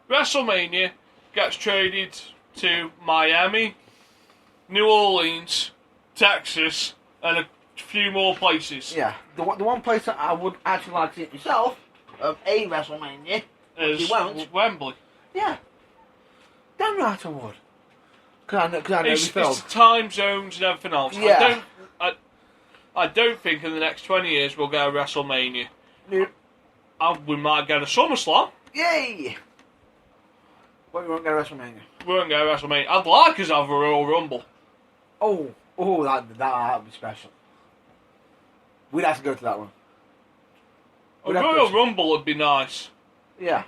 WrestleMania gets traded to Miami, New Orleans, Texas, and a few more places. Yeah, the one place that I would actually like to see it myself, of a WrestleMania, is you won't. Wembley. Yeah. Damn right I would. Because I know It's we filmed. the time zones and everything else. Yeah. I don't think in the next 20 years we'll get a WrestleMania. Nope. We might get a SummerSlam. Yay! But we won't get a WrestleMania. We won't get a WrestleMania. I'd like us to have a Royal Rumble. Oh, that'd be special. We'd have to go to that one. A Royal Rumble would be nice. Yeah.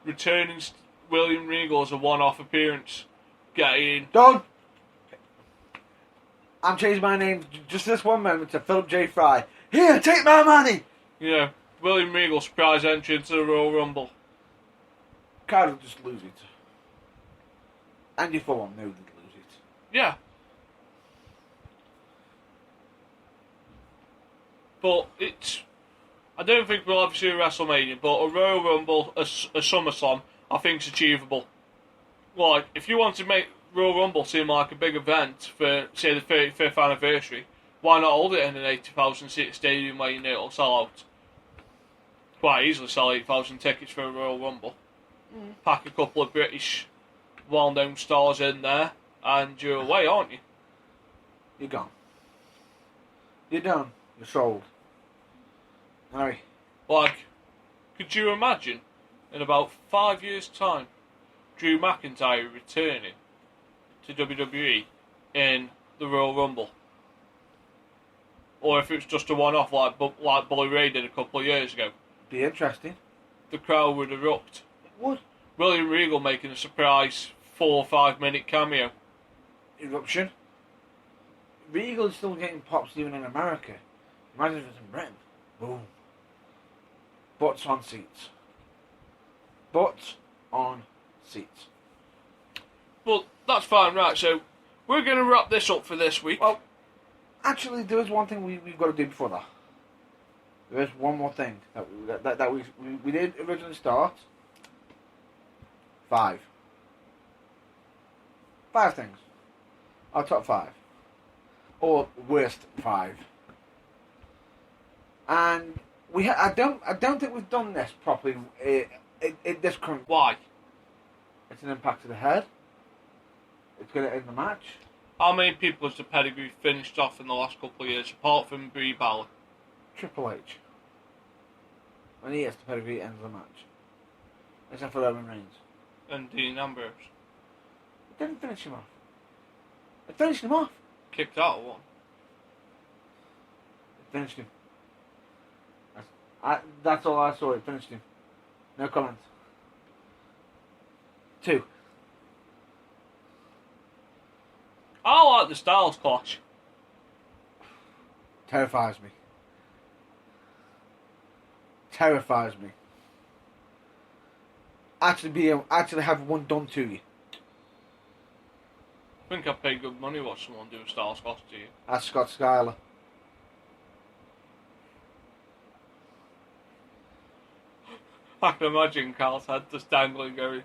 Returning William Regal as a one-off appearance. Get in. Done. I'm changing my name just this one moment to Philip J. Fry. Here, take my money! You know, William Regal surprise entry into the Royal Rumble. Carl will just lose it. And you for one know they'd lose it. Yeah. But it's... I don't think we'll ever see a WrestleMania, but a Royal Rumble, a SummerSlam, I think is achievable. Like, if you want to make Royal Rumble seem like a big event for, say, the 35th anniversary, why not hold it in an 80,000 seat stadium where you know it'll sell out? Quite easily sell 8,000 tickets for a Royal Rumble. Pack a couple of British well-known stars in there, and you're away, aren't you? You're gone. You're done. You're sold. Alright. Like, could you imagine, in about 5 years' time, Drew McIntyre returning to WWE in the Royal Rumble? Or if it's just a one-off like Bully Ray did a couple of years ago. Be interesting. The crowd would erupt. It would. William Regal making a surprise 4 or 5 minute cameo. Eruption. Regal's still getting pops even in America. Imagine if it's in Britain. Boom. Butts on seats. Butts on seats. But that's fine, right, so we're going to wrap this up for this week. Well, actually, there is one thing we've got to do before that. There is one more thing that we did originally start. 5. 5 things. Our top 5. Or worst 5. And I don't think we've done this properly in this current. Why? It's an impact to the head. It's going to end the match. How many people has the pedigree finished off in the last couple of years, apart from Brie Bella? Triple H. When he hits the pedigree, it ends the match. Except for Roman Reigns. And Dean Ambrose. It didn't finish him off. It finished him off. Kicked out of one. It finished him. That's all I saw. It finished him. No comment. 2. I like the Styles Clash. Terrifies me. Terrifies me. Actually have one done to you. I think I'd pay good money to watch someone do a Styles Clash to you. That's Scott Schuyler. I can imagine Carl's head just dangling going,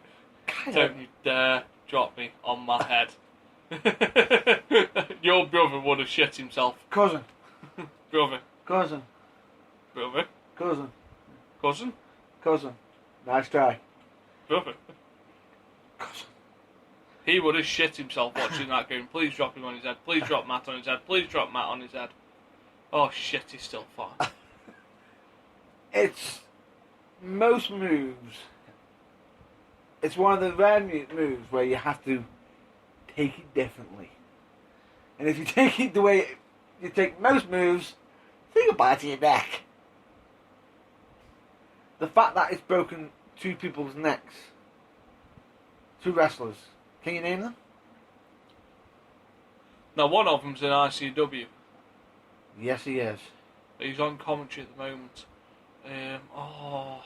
don't you dare drop me on my head. Your brother would have shit himself. Cousin. Brother. Cousin. Brother. Cousin. Cousin. Cousin. Nice try. Brother. Cousin. He would have shit himself watching that going, please drop him on his head, please drop Matt on his head, please drop Matt on his head. Oh shit, he's still fine. It's most moves. It's one of the rare moves where you have to take it differently. And if you take it the way you take most moves, say goodbye to your neck. The fact that it's broken 2 people's necks. 2 wrestlers. Can you name them? Now one of them's in ICW. Yes, he is. He's on commentary at the moment. I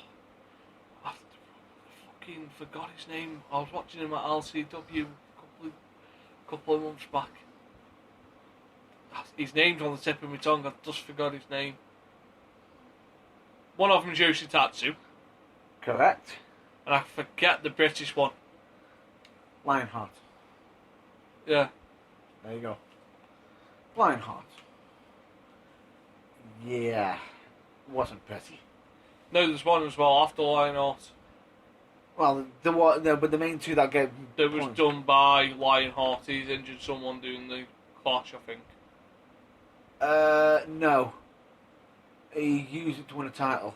fucking forgot his name. I was watching him at LCW a couple of months back. His name's on the tip of my tongue. I just forgot his name. One of them's Yoshitatsu, Correct. and I forget the British one. Lionheart. Yeah. There you go. Lionheart. Yeah. Wasn't pretty. No, there's one as well after Lionheart. Well, but the main 2 that get That was points. done by Lionheart. He's injured someone doing the clash, I think. No. He used it to win a title.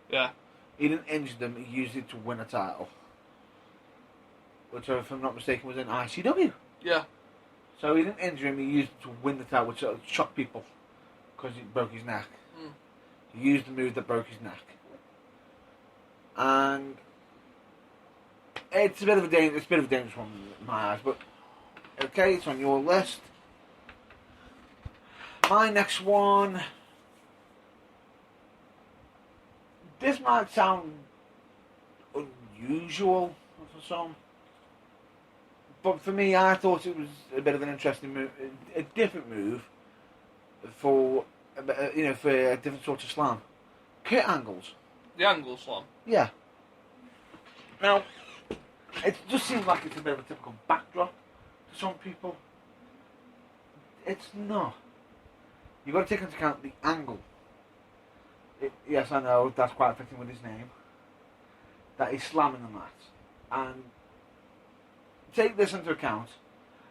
Yeah. He didn't injure them, he used it to win a title. Which, if I'm not mistaken, was in ICW. Yeah. So he didn't injure him, he used it to win the title, which shocked people. Because he broke his neck. Mm. He used the move that broke his neck. And it's a bit of a dangerous one in my eyes, but okay, it's on your list. My next one. This might sound unusual for some, but for me, I thought it was a bit of an interesting move, a different move for for a different sort of slam. Kurt Angle's. The angle slam. Yeah. Now, it just seems like it's a bit of a typical backdrop to some people. It's not. You've got to take into account the angle. Yes, I know, that's quite fitting with his name. That he's slamming the mat. And take this into account.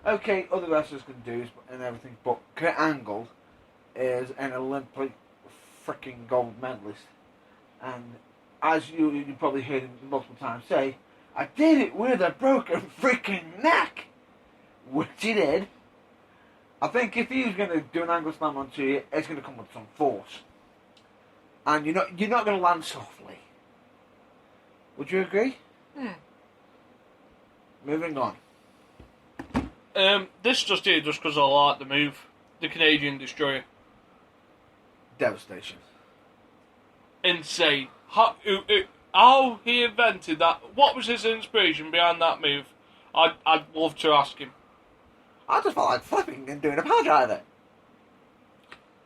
Okay, other wrestlers can do this and everything, but Kurt Angle is an Olympic freaking gold medalist. And as you probably heard him multiple times say, I did it with a broken freaking neck! Which he did. I think if he was going to do an angle slam onto you, it's going to come with some force. And you're not going to land softly. Would you agree? Moving on. This just because I like the move. The Canadian Destroyer. Devastation. Insane. How he invented that. What was his inspiration behind that move? I'd love to ask him. I just felt like flipping and doing a power driver.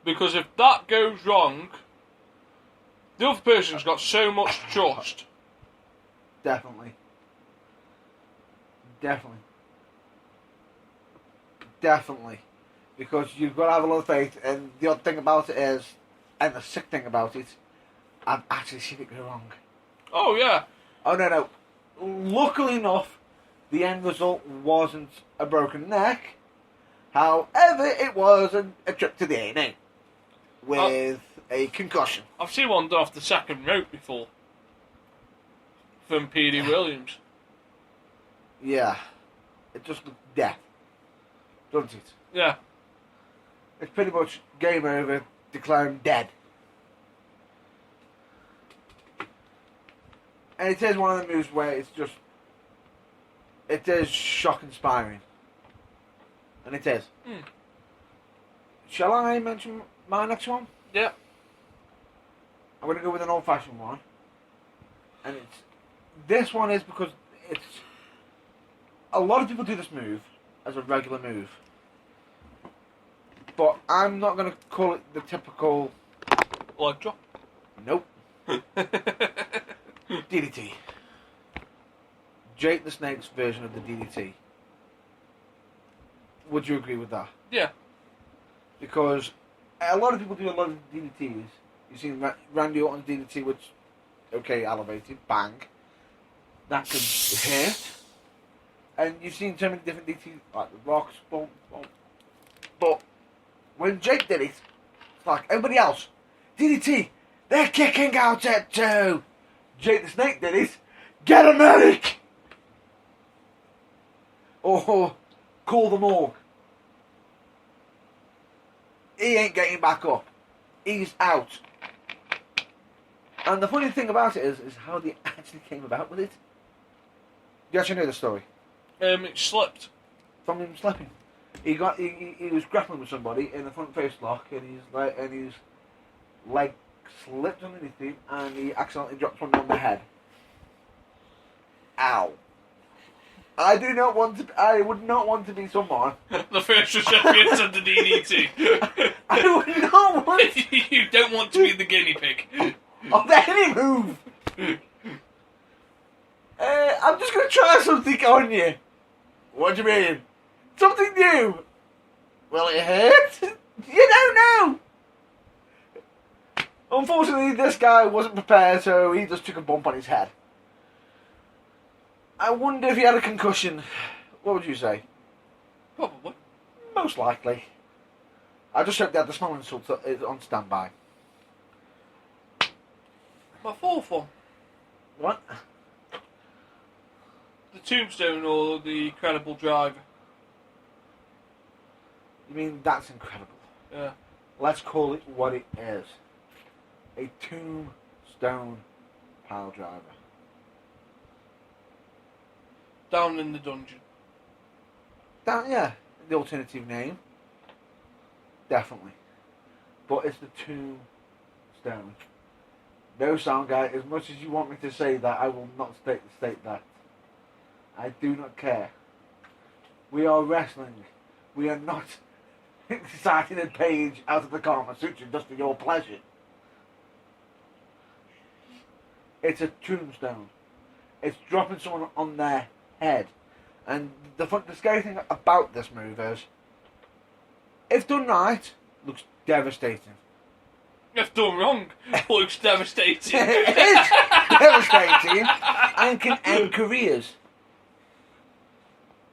Because if that goes wrong, the other person's got so much trust. Definitely. Because you've got to have a lot of faith, and the odd thing about it is, and the sick thing about it, I've actually seen it go wrong. Oh, yeah. Oh, no. Luckily enough, the end result wasn't a broken neck. However, it was a trip to the A&E with a concussion. I've seen one done off the second rope before. From P.D. Williams. Yeah. It just looked death. Doesn't it? Yeah. It's pretty much game over, declare him dead. And it is one of the moves where it is shock-inspiring. And it is. Shall I mention my next one? Yeah. I'm going to go with an old-fashioned one. And this one is because it's... A lot of people do this move as a regular move. But I'm not going to call it the typical... Leg drop? Nope. DDT. Jake the Snake's version of the DDT. Would you agree with that? Yeah. Because a lot of people do a lot of DDTs. You've seen Randy Orton's DDT, which, okay, elevated, bang. That could hurt. And you've seen so many different DDTs, like the Rocks, boom, boom. But when Jake did it, it's like everybody else. DDT, they're kicking out at 2. Jake the Snake did it. Get a medic! Or call the morgue. He ain't getting back up. He's out. And the funny thing about it is how they actually came about with it. You actually know the story? It slipped. From him slipping. He was grappling with somebody in the front face lock, and his leg slipped underneath him, and he accidentally dropped someone on the head. Ow. I would not want to be someone. The first recipient of the DDT. I would not want You don't want to be the guinea pig. of any move. I'm just going to try something on you. What do you mean? Something new. Will it hurt? You don't know. Unfortunately, this guy wasn't prepared, so he just took a bump on his head. I wonder if he had a concussion. What would you say? Probably. Most likely. I just hope that the small insult is on standby. My fourth one. What? The Tombstone or the Credible Driver. You mean that's incredible? Yeah. Let's call it what it is. A tombstone pile driver. Down in the dungeon. Yeah, the alternative name. Definitely. but it's the tombstone. No, sound guy, as much as you want me to say that, I will not state that. I do not care. We are wrestling. We are not citing a page out of the Kama Sutra just for your pleasure. It's a tombstone. It's dropping someone on their head. And the scary thing about this move is, if done right, looks devastating. If done wrong, looks devastating. It is devastating and can end careers.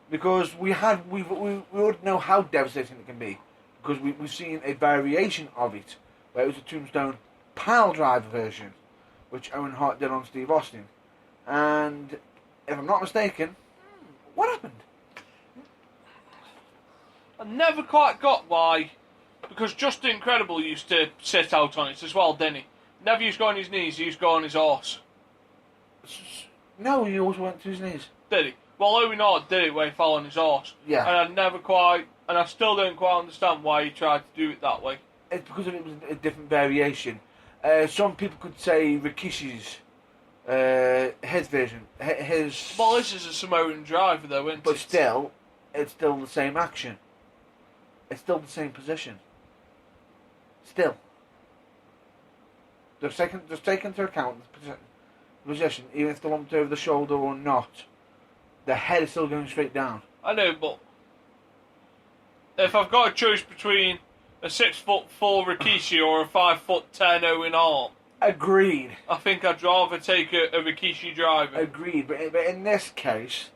Because we already know how devastating it can be. Because we've seen a variation of it, where it was a tombstone pile driver version, which Owen Hart did on Steve Austin. And if I'm not mistaken, what happened? I never quite got why, because Justin Incredible used to sit out on it as well, didn't he? Never used to go on his knees, he used to go on his horse. No, he always went to his knees. Did he? Well, Owen Hart did it when he fell on his horse. Yeah. And I still don't quite understand why he tried to do it that way. It's because it was a different variation. Some people could say Rikishi's his version, his. Well, this is a Samoan driver, though, isn't but it? still, it's still the same action. It's still the same position. Still, just take into account the position, even if they're lumped over the shoulder or not. The head is still going straight down. I know, but if I've got a choice between a 6'4" Rikishi or a 5'10" Owen Hart, Agreed. I think I'd rather take a Rikishi driver. Agreed, but in this case,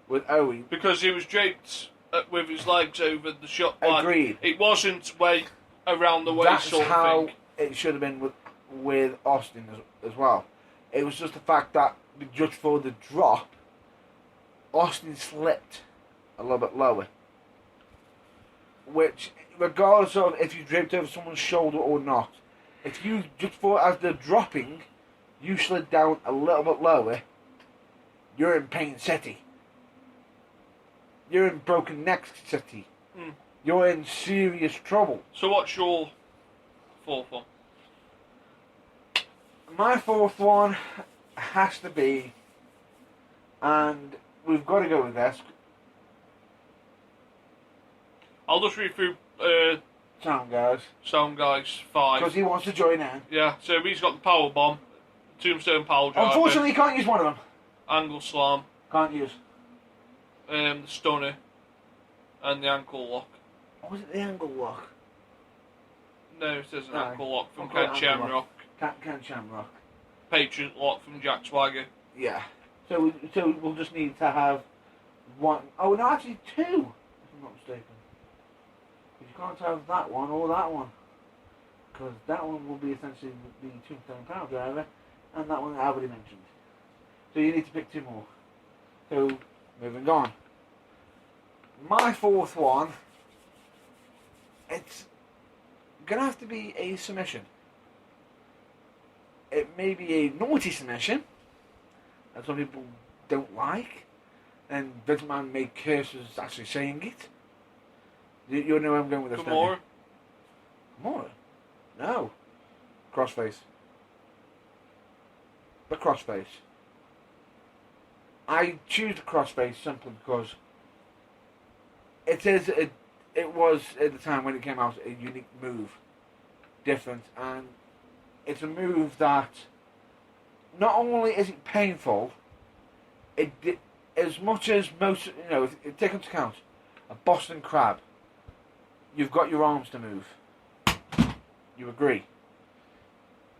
with Owen, because he was draped with his legs over the shot. Agreed. It wasn't weight around the waist that's sort how of thing. it should have been with Austin as well. It was just the fact that, just for the drop, Austin slipped a little bit lower. Which, regardless of if you draped over someone's shoulder or not, if you, just for as they're dropping, you slid down a little bit lower, you're in Pain City. You're in Broken Neck City. Mm. You're in serious trouble. So what's your fourth one? My fourth one has to be, and we've got to go with this. I'll just read through Sound guys. Sound Guys 5. Because he wants to join in. Yeah, so he's got the power bomb, tombstone power driver, Unfortunately, you can't use one of them. angle slam, Can't use. the stunner, and the ankle lock. Or was it the angle lock? No, it says an No, ankle lock from I'll call it Ken ankle Shamrock. Ken Shamrock. Patriot lock from Jack Swagger. Yeah. So we'll just need to have one. Oh, no, actually two, if I'm not mistaken. Because you can't have that one or that one. Because that one will be essentially the tombstone power driver, and that one I already mentioned. So you need to pick two more. So, moving on. My fourth one, it's going to have to be a submission. It may be a naughty submission, that some people don't like, and Vince McMahon may curse us actually saying it. You know where I'm going with this, don't you? Kimura? No. Crossface. The crossface. I choose the crossface simply because it was at the time when it came out a unique move, different, and it's a move that not only is it painful, as much as most, take into account a Boston Crab, you've got your arms to move. You agree?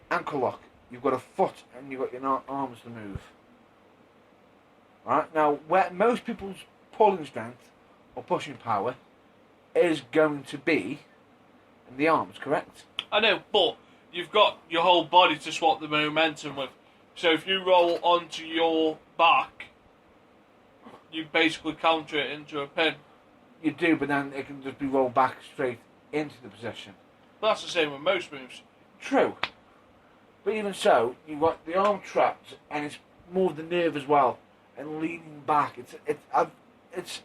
Ankle lock, you've got a foot and you've got your arms to move. Right? Now, where most people's pulling strength or pushing power is going to be in the arms, correct? I know, but you've got your whole body to swap the momentum with. So if you roll onto your back, you basically counter it into a pin. You do, but then it can just be rolled back straight into the position. But that's the same with most moves. True. But even so, you've got the arm trapped, and it's more of the nerve as well, and leaning back. It's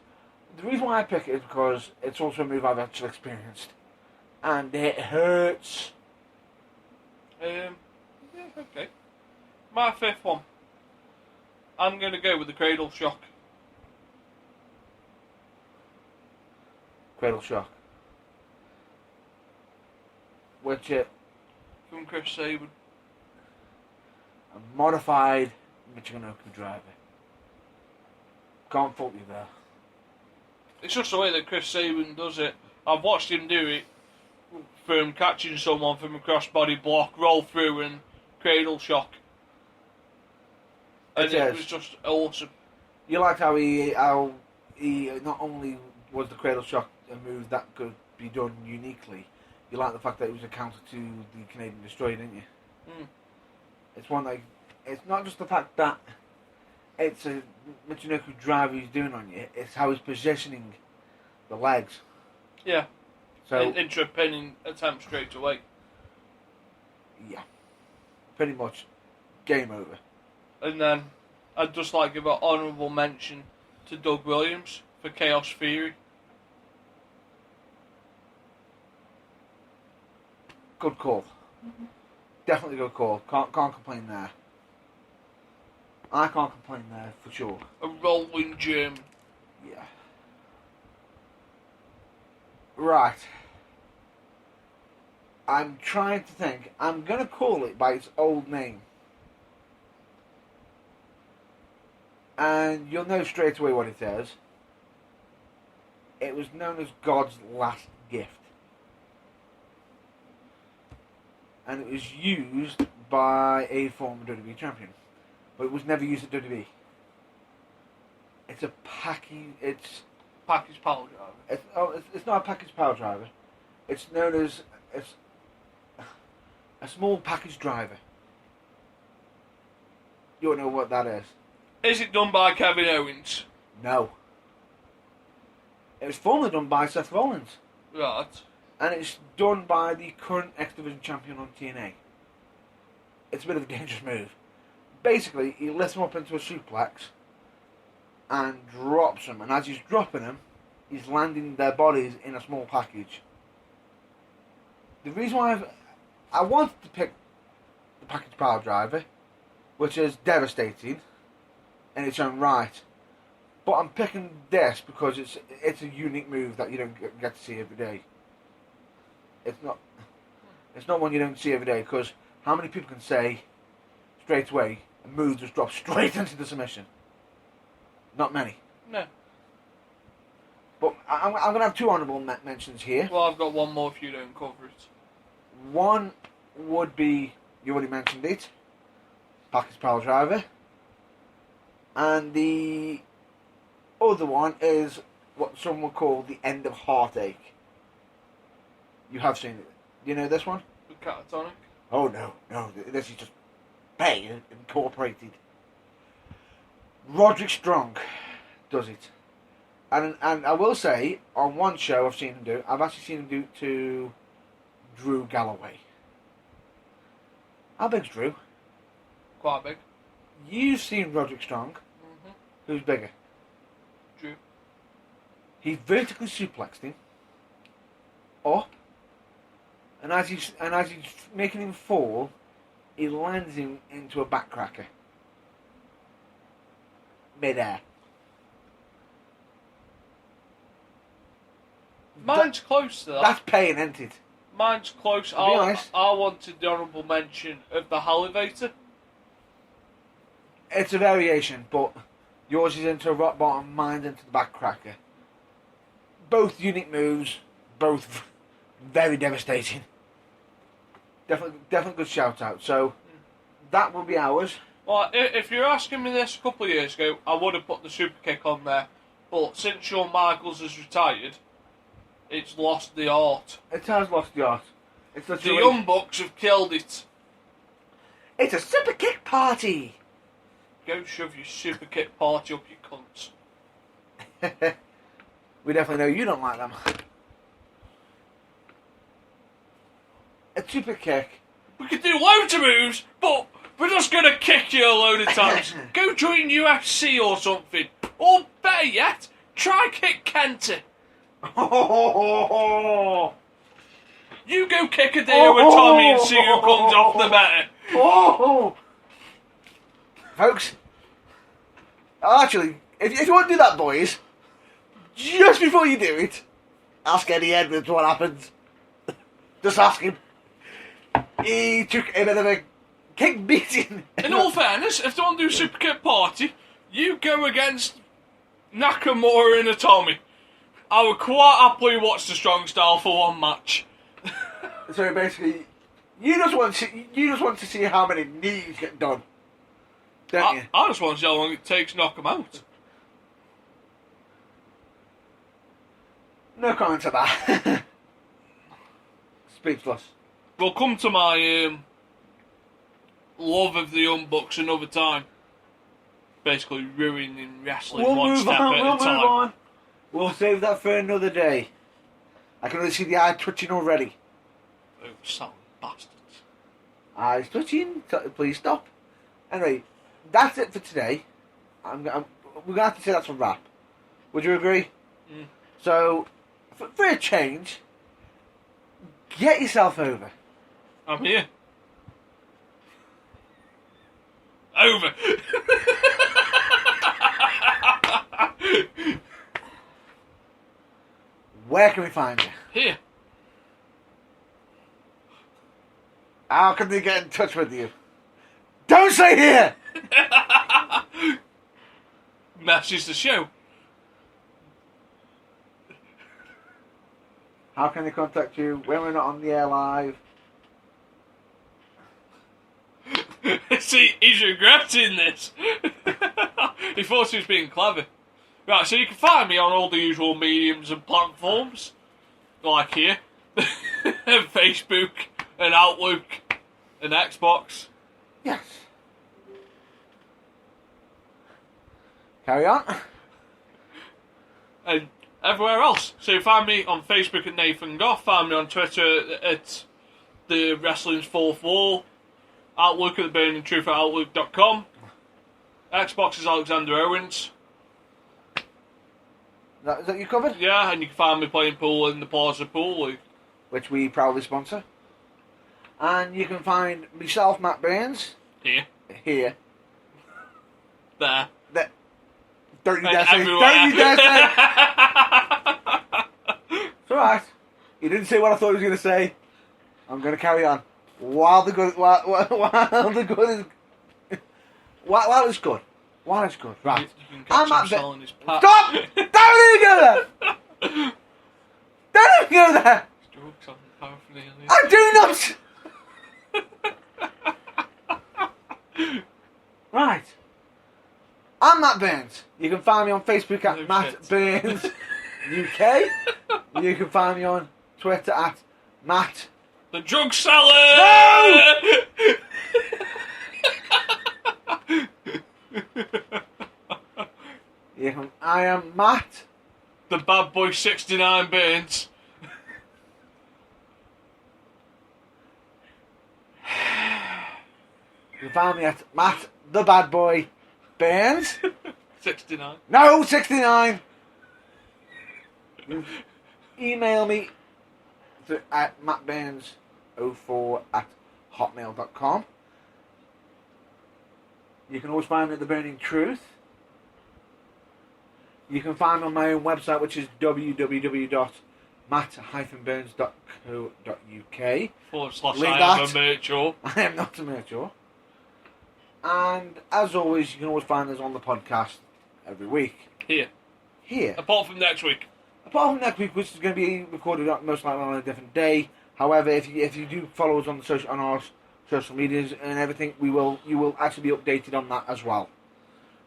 the reason why I pick it is because it's also a move I've actually experienced, and it hurts. Yeah, okay. My fifth one. I'm going to go with the Cradle Shock. Cradle Shock. Which From Chris Sabin. a modified Michinoku driver. Can't fault you there. It's just the way that Chris Sabin does it. I've watched him do it from catching someone from a crossbody block, roll through and Cradle Shock. And it was just awesome. You liked how he not only was the Cradle Shock a move that could be done uniquely, you liked the fact that it was a counter to the Canadian Destroyer, didn't you? Mm. It's one like, it's not just the fact that it's a Michinoku driver he's doing on you, it's how he's positioning the legs. Yeah. So Into a pinning attempt straight away. yeah, pretty much game over. And then I'd just like to give an honourable mention to Doug Williams for Chaos Theory. Good call. Definitely good call. Can't complain there. I can't complain there for sure. A rolling German. Yeah. Right. I'm trying to think. I'm going to call it by its old name. And you'll know straight away what it is. It was known as God's Last Gift. And it was used by a former WWE champion. But it was never used at WWE. It's a Package power driver. It's not a package power driver. It's known as a small package driver. You don't know what that is? Is it done by Kevin Owens? No. It was formerly done by Seth Rollins. Right. And it's done by the current X Division champion on TNA. It's a bit of a dangerous move. Basically, he lifts him up into a suplex and drops them. And as he's dropping them, he's landing their bodies in a small package. The reason why I wanted to pick the package power driver, which is devastating in its own right, but I'm picking this because it's a unique move that you don't get to see every day. It's not one you don't see every day, because how many people can say straight away a move just drops straight into the submission? Not many. No. But I'm going to have two honourable mentions here. Well, I've got one more if you don't cover it. One would be, you already mentioned it, package power driver. And the other one is what some would call the end of heartache. You have seen it. Do you know this one? The Catatonic? Oh no, this is just bang, incorporated. Roderick Strong does it. And I will say, on one show I've seen him do, I've actually seen him do it to Drew Galloway. How big's Drew? Quite big. You've seen Roderick Strong. Mm-hmm. Who's bigger? Drew. He vertically suplexed him up, and as he's making him fall, he lands him into a backcracker mid-air. Mine's close to that. That's paying, isn't it? Mine's close. To be honest, I wanted the honourable mention of the Halivator. it's a variation, but yours is into a rock bottom, mine's into the backcracker. Both unique moves, both very devastating. Definitely good shout out. So that will be ours. Well, if you're asking me this a couple of years ago, I would have put the super kick on there. But since Shawn Michaels has retired, it's lost the art. It has lost the art. It's The Young Bucks have killed it. It's a super kick party. Go shove your super kick party up your cunts. We definitely know you don't like them. A super kick. We could do loads of moves, but we're just going to kick you a load of times. Go join UFC or something. Or better yet, try kick Kenta. You go kick a deer with Tommy and see who comes off the better. Oh! Folks, actually, if you want to do that, boys, just before you do it, ask Eddie Edwards what happened. Just ask him. He took a bit of a kick beating. In all fairness, if they want to do Super Kit Party, you go against Nakamura and Tommy. I would quite happily watch the Strong Style for one match. So basically, you just want to see how many knees get done, don't you? I just want to see how long it takes to knock them out. No comment to that. Speechless. We'll come to my love of the Young Bucks another time. Basically ruining wrestling one step at a time. We'll save that for another day. I can already see the eye twitching already. Oh, son of bastards. Eyes twitching. Please stop. Anyway, that's it for today. We're going to have to say that's a wrap. Would you agree? Mm. So, for a change, get yourself over. I'm here. Over. Where can we find you? Here. How can they get in touch with you? Don't say here! Message the show. How can they contact you when we're not on the air live? See, he's regretting this. He thought he was being clever. Right, so you can find me on all the usual mediums and platforms. Like here. Facebook and Outlook and Xbox. Yes. Carry on. And everywhere else. So you find me on Facebook at Nathan Goff, find me on Twitter at The Wrestling's Fourth Wall, Outlook at The Burning Truth at Outlook.com, Xbox is Alexander Owens. Is that you covered? Yeah, and you can find me playing pool in the Plaza Pool League. Which we proudly sponsor. And you can find myself, Matt Burns, Here. here. There. Don't you And dare say. everywhere. Don't you dare say. It's alright. You didn't say what I thought he was going to say. I'm going to carry on. While the good is. While it's good. While it's good. Right. You can catch I'm him selling his pack. Stop! Don't even go there! Don't even go there! Jokes on paraphernalia. I do not! Right. I'm Matt Burns. You can find me on Facebook at No Matt shit. Burns UK. You can find me on Twitter at Matt. The drug seller! No! I am Matt. The Bad Boy 69 Burns. You can find me at Matt the Bad Boy Burns. 69. No, 69. Email me at mattburns04@hotmail.com. You can always find me at The Burning Truth. You can find me on my own website, which is www.matt-burns.co.uk. /I Leave am that. a mature. I am not a mature. And as always, you can always find us on the podcast every week. Here. Here. Apart from next week. Apart from next week, which is going to be recorded most likely on a different day. However, if you do follow us on our social medias and everything, you will actually be updated on that as well.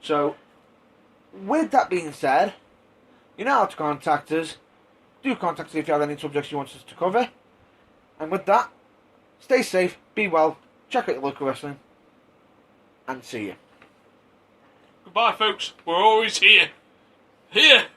So, with that being said, you know how to contact us. Do contact us if you have any subjects you want us to cover. And with that, stay safe, be well, check out your local wrestling, and see you. Goodbye, folks. We're always here. Here!